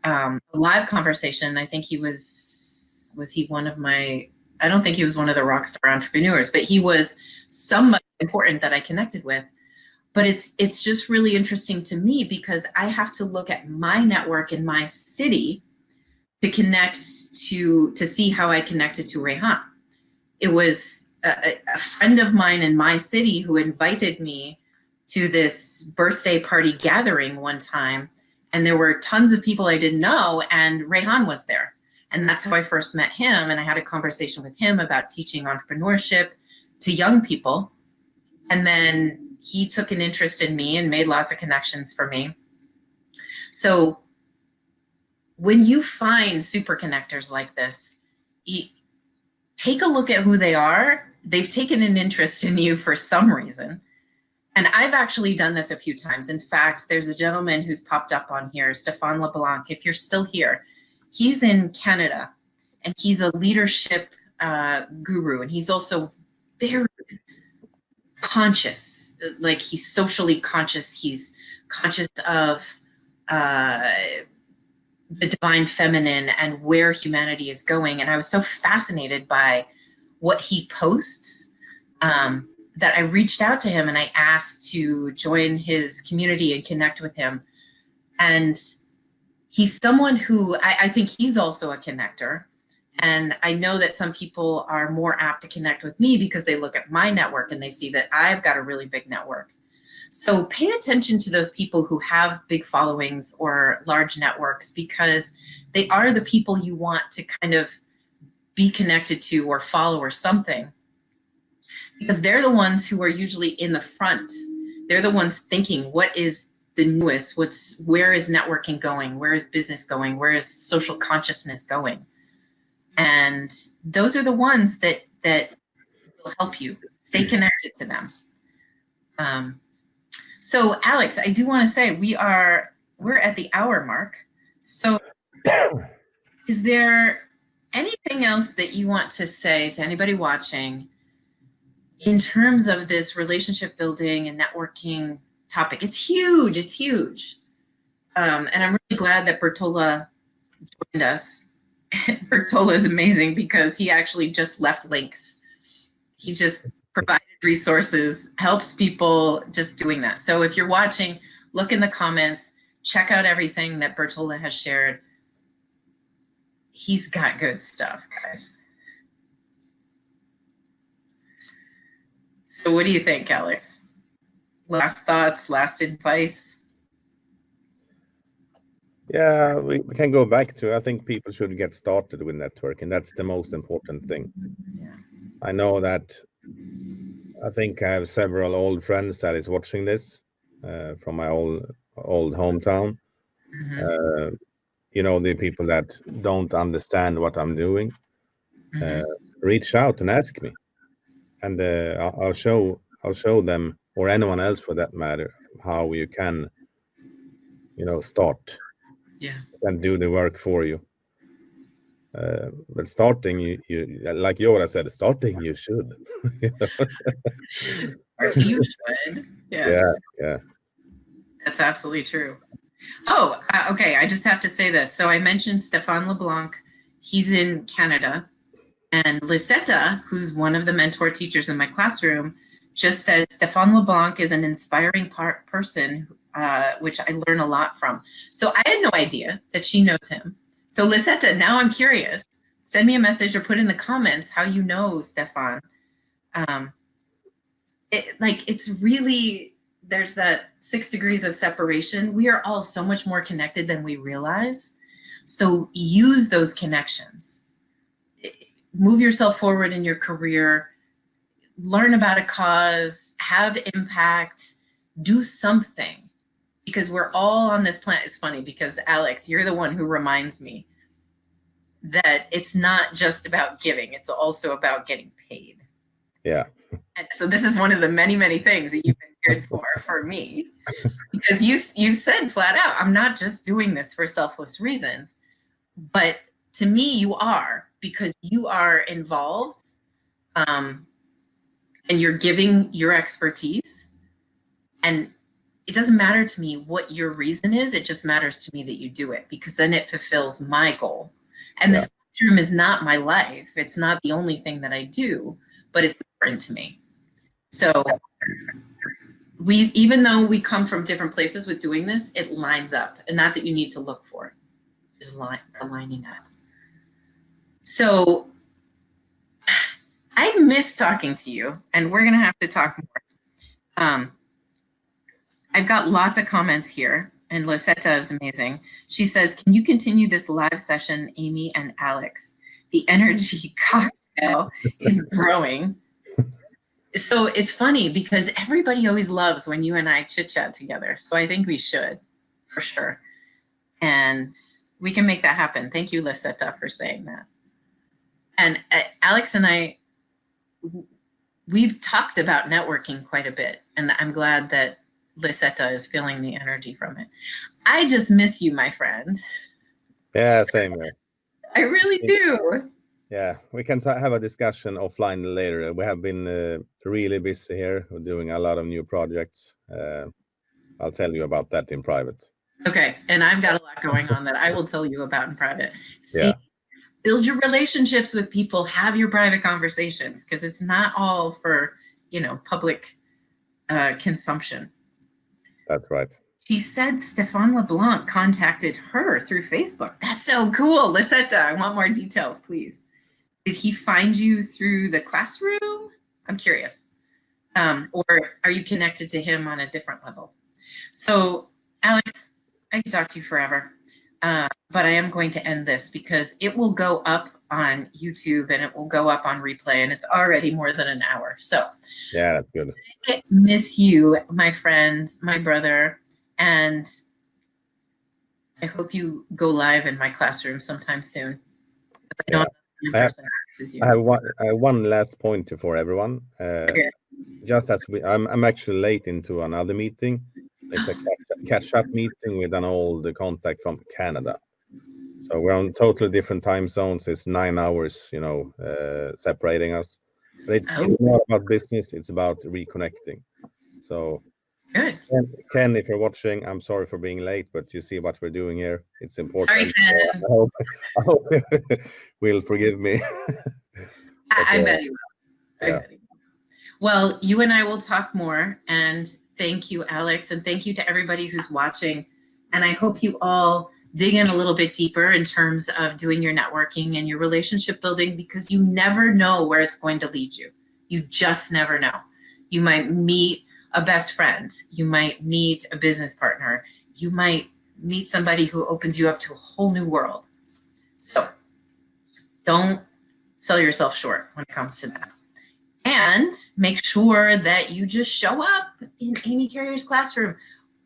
Speaker 2: a live conversation. I think he was he one of my, I don't think he was one of the rockstar entrepreneurs, but he was somebody important that I connected with. But it's just really interesting to me because I have to look at my network in my city to connect to see how I connected to Rehan. It was a friend of mine in my city who invited me to this birthday party gathering one time, and there were tons of people I didn't know, and Rehan was there. And that's how I first met him, and I had a conversation with him about teaching entrepreneurship to young people. And then he took an interest in me and made lots of connections for me. So when you find super connectors like this, take a look at who they are. They've taken an interest in you for some reason. And I've actually done this a few times. In fact, there's a gentleman who's popped up on here, Stéphane LeBlanc. If you're still here, he's in Canada, and he's a leadership guru. And he's also very conscious, like he's socially conscious. He's conscious of the divine feminine and where humanity is going. And I was so fascinated by what he posts that I reached out to him and I asked to join his community and connect with him. And he's someone who I think he's also a connector. And I know that some people are more apt to connect with me because they look at my network and they see that I've got a really big network. So pay attention to those people who have big followings or large networks, because they are the people you want to kind of be connected to or follow or something. Because they're the ones who are usually in the front. They're the ones thinking, what is the newest? Where is networking going? Where is business going? Where is social consciousness going? And those are the ones that will help you stay connected to them. So Alex, I do want to say we're at the hour mark. So is there anything else that you want to say to anybody watching in terms of this relationship building and networking topic? It's huge. It's huge. And I'm really glad that Bertola joined us. Bertola is amazing because he actually just left links. He just provided resources, helps people just doing that. So if you're watching, look in the comments, check out everything that Bertola has shared. He's got good stuff, guys. So what do you think, Alex? Last thoughts, last advice?
Speaker 1: Yeah, we can go back to, I think people should get started with networking. That's the most important thing.
Speaker 2: Yeah.
Speaker 1: I know that I think I have several old friends that is watching this from my old hometown.
Speaker 2: Mm-hmm.
Speaker 1: You know, the people that don't understand what I'm doing,
Speaker 2: Mm-hmm.
Speaker 1: reach out and ask me, and I'll show them, or anyone else for that matter, how you can, start.
Speaker 2: Yeah.
Speaker 1: And do the work for you. But starting, you like Yora said, starting you should.
Speaker 2: You should. Yes.
Speaker 1: Yeah.
Speaker 2: That's absolutely true. Oh, okay. I just have to say this. So I mentioned Stéphane LeBlanc. He's in Canada. And Lisetta, who's one of the mentor teachers in my classroom, just said, Stefan LeBlanc is an inspiring person, which I learn a lot from. So I had no idea that she knows him. So Lisetta, now I'm curious. Send me a message or put in the comments how you know Stefan. It's really, there's that 6 degrees of separation. We are all so much more connected than we realize. So use those connections. Move yourself forward in your career. Learn about a cause, have impact, do something, because we're all on this planet. It's funny because Alex, you're the one who reminds me that it's not just about giving, it's also about getting paid.
Speaker 1: Yeah.
Speaker 2: And so this is one of the many, many things that you've been good for me, because you said flat out, I'm not just doing this for selfless reasons, but to me, you are, because you are involved, and you're giving your expertise. And it doesn't matter to me what your reason is. It just matters to me that you do it, because then it fulfills my goal. And this classroom is not my life. It's not the only thing that I do, but it's important to me. So even though we come from different places with doing this, it lines up. And that's what you need to look for, is aligning up. So I miss talking to you, and we're going to have to talk more. I've got lots of comments here, and Lisetta is amazing. She says, can you continue this live session, Amy and Alex? The energy cocktail is growing. So it's funny because everybody always loves when you and I chit chat together. So I think we should, for sure. And we can make that happen. Thank you, Lisetta, for saying that. And Alex and I, we've talked about networking quite a bit, and I'm glad that Lisetta is feeling the energy from it. I just miss you, my friend.
Speaker 1: Yeah, same here.
Speaker 2: I really do.
Speaker 1: Yeah, we can have a discussion offline later. We have been really busy here. We're doing a lot of new projects. I'll tell you about that in private.
Speaker 2: Okay, and I've got a lot going on that I will tell you about in private. See,
Speaker 1: yeah.
Speaker 2: Build your relationships with people, have your private conversations, because it's not all for, public consumption.
Speaker 1: That's right.
Speaker 2: She said Stefan LeBlanc contacted her through Facebook. That's so cool. Lisetta, I want more details, please. Did he find you through the classroom? I'm curious. Or are you connected to him on a different level? So, Alex, I could talk to you forever. But I am going to end this because it will go up on YouTube and it will go up on replay, and it's already more than an hour. So
Speaker 1: yeah, that's good.
Speaker 2: I miss you, my friend, my brother, and I hope you go live in my classroom sometime soon. I
Speaker 1: have one last point for everyone.
Speaker 2: Okay.
Speaker 1: Just as I'm actually late into another meeting. It's a catch-up meeting with an old contact from Canada. So we're on totally different time zones. It's 9 hours, separating us. But it's not about business. It's about reconnecting. So,
Speaker 2: good.
Speaker 1: Ken, if you're watching, I'm sorry for being late, but you see what we're doing here. It's important.
Speaker 2: Sorry, Ken.
Speaker 1: I hope will forgive me.
Speaker 2: I bet you will. I bet you will. Well, you and I will talk more. And thank you, Alex. And thank you to everybody who's watching. And I hope you all dig in a little bit deeper in terms of doing your networking and your relationship building, because you never know where it's going to lead you. You just never know. You might meet a best friend. You might meet a business partner. You might meet somebody who opens you up to a whole new world. So don't sell yourself short when it comes to that. And make sure that you just show up in Amy Carrier's classroom.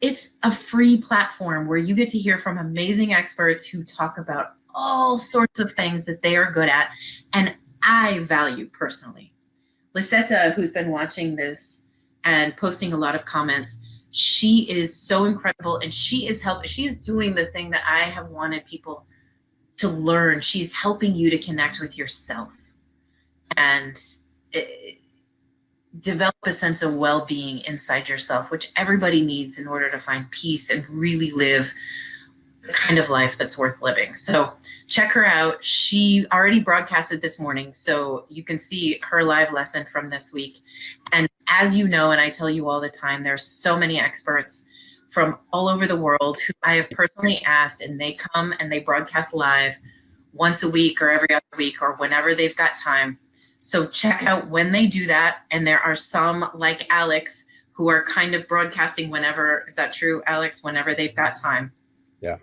Speaker 2: It's a free platform where you get to hear from amazing experts who talk about all sorts of things that they are good at, and I value personally. Lisetta, who's been watching this and posting a lot of comments, she is so incredible, and she is doing the thing that I have wanted people to learn. She's helping you to connect with yourself and develop a sense of well-being inside yourself, which everybody needs in order to find peace and really live the kind of life that's worth living. So check her out. She already broadcasted this morning, so you can see her live lesson from this week. And as you know, and I tell you all the time, there's so many experts from all over the world who I have personally asked, and they come and they broadcast live once a week or every other week or whenever they've got time. So check out when they do that. And there are some like Alex who are kind of broadcasting whenever, is that true, Alex? Whenever they've got time.
Speaker 1: Yeah.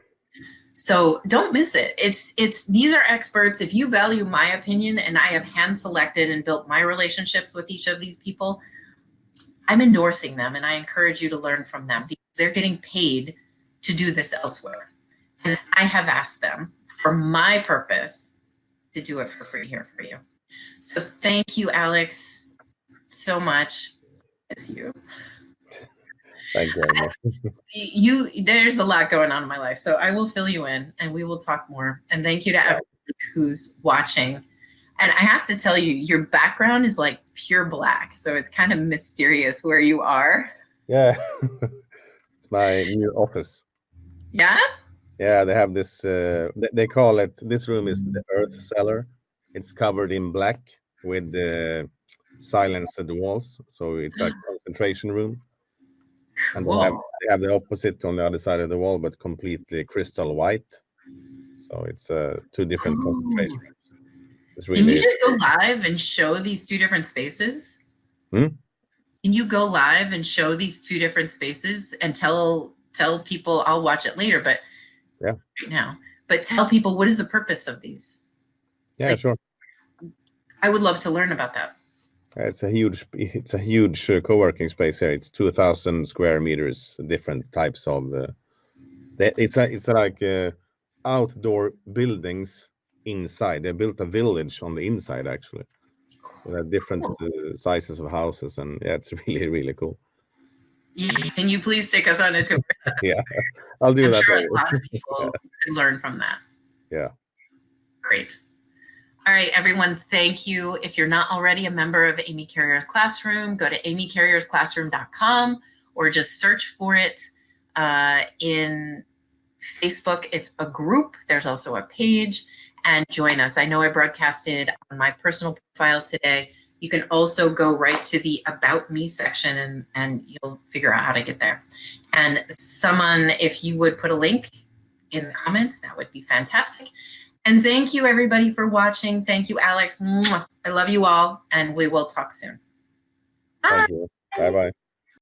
Speaker 2: So don't miss it. These are experts. If you value my opinion, and I have hand selected and built my relationships with each of these people, I'm endorsing them, and I encourage you to learn from them because they're getting paid to do this elsewhere. And I have asked them for my purpose to do it for free here for you. So thank you, Alex, so much. It's you.
Speaker 1: Thank you very much.
Speaker 2: There's a lot going on in my life, so I will fill you in and we will talk more. And thank you to everyone who's watching. And I have to tell you, your background is like pure black, so it's kind of mysterious where you are.
Speaker 1: Yeah, it's my new office.
Speaker 2: Yeah?
Speaker 1: Yeah, they have this, they call it, this room is the earth cellar. It's covered in black with the silenced walls, so it's a concentration room. And
Speaker 2: Cool.
Speaker 1: they have the opposite on the other side of the wall, but completely crystal white. So it's two different concentration rooms. It's really,
Speaker 2: can you just go live and show these two different spaces? Can you go live and show these two different spaces and tell people, I'll watch it later, but
Speaker 1: yeah,
Speaker 2: right now, but tell people what is the purpose of these?
Speaker 1: Yeah, like, sure.
Speaker 2: I would love to learn about that.
Speaker 1: It's a huge co-working space here. It's 2,000 square meters, different types of. It's like outdoor buildings inside. They built a village on the inside actually. There are different sizes of houses, and yeah, it's really, really cool.
Speaker 2: Yeah, can you please take us on a tour?
Speaker 1: Yeah, I'll do that.
Speaker 2: Sure a lot of people can learn from that.
Speaker 1: Yeah.
Speaker 2: Great. All right, everyone, thank you. If you're not already a member of Amy Carrier's Classroom, go to amycarriersclassroom.com or just search for it in Facebook. It's a group. There's also a page, and join us. I know I broadcasted on my personal profile today. You can also go right to the About Me section and you'll figure out how to get there. And someone, if you would put a link in the comments, that would be fantastic. And thank you, everybody, for watching. Thank you, Alex. I love you all, and we will talk soon. Bye.
Speaker 1: Thank you. Bye-bye.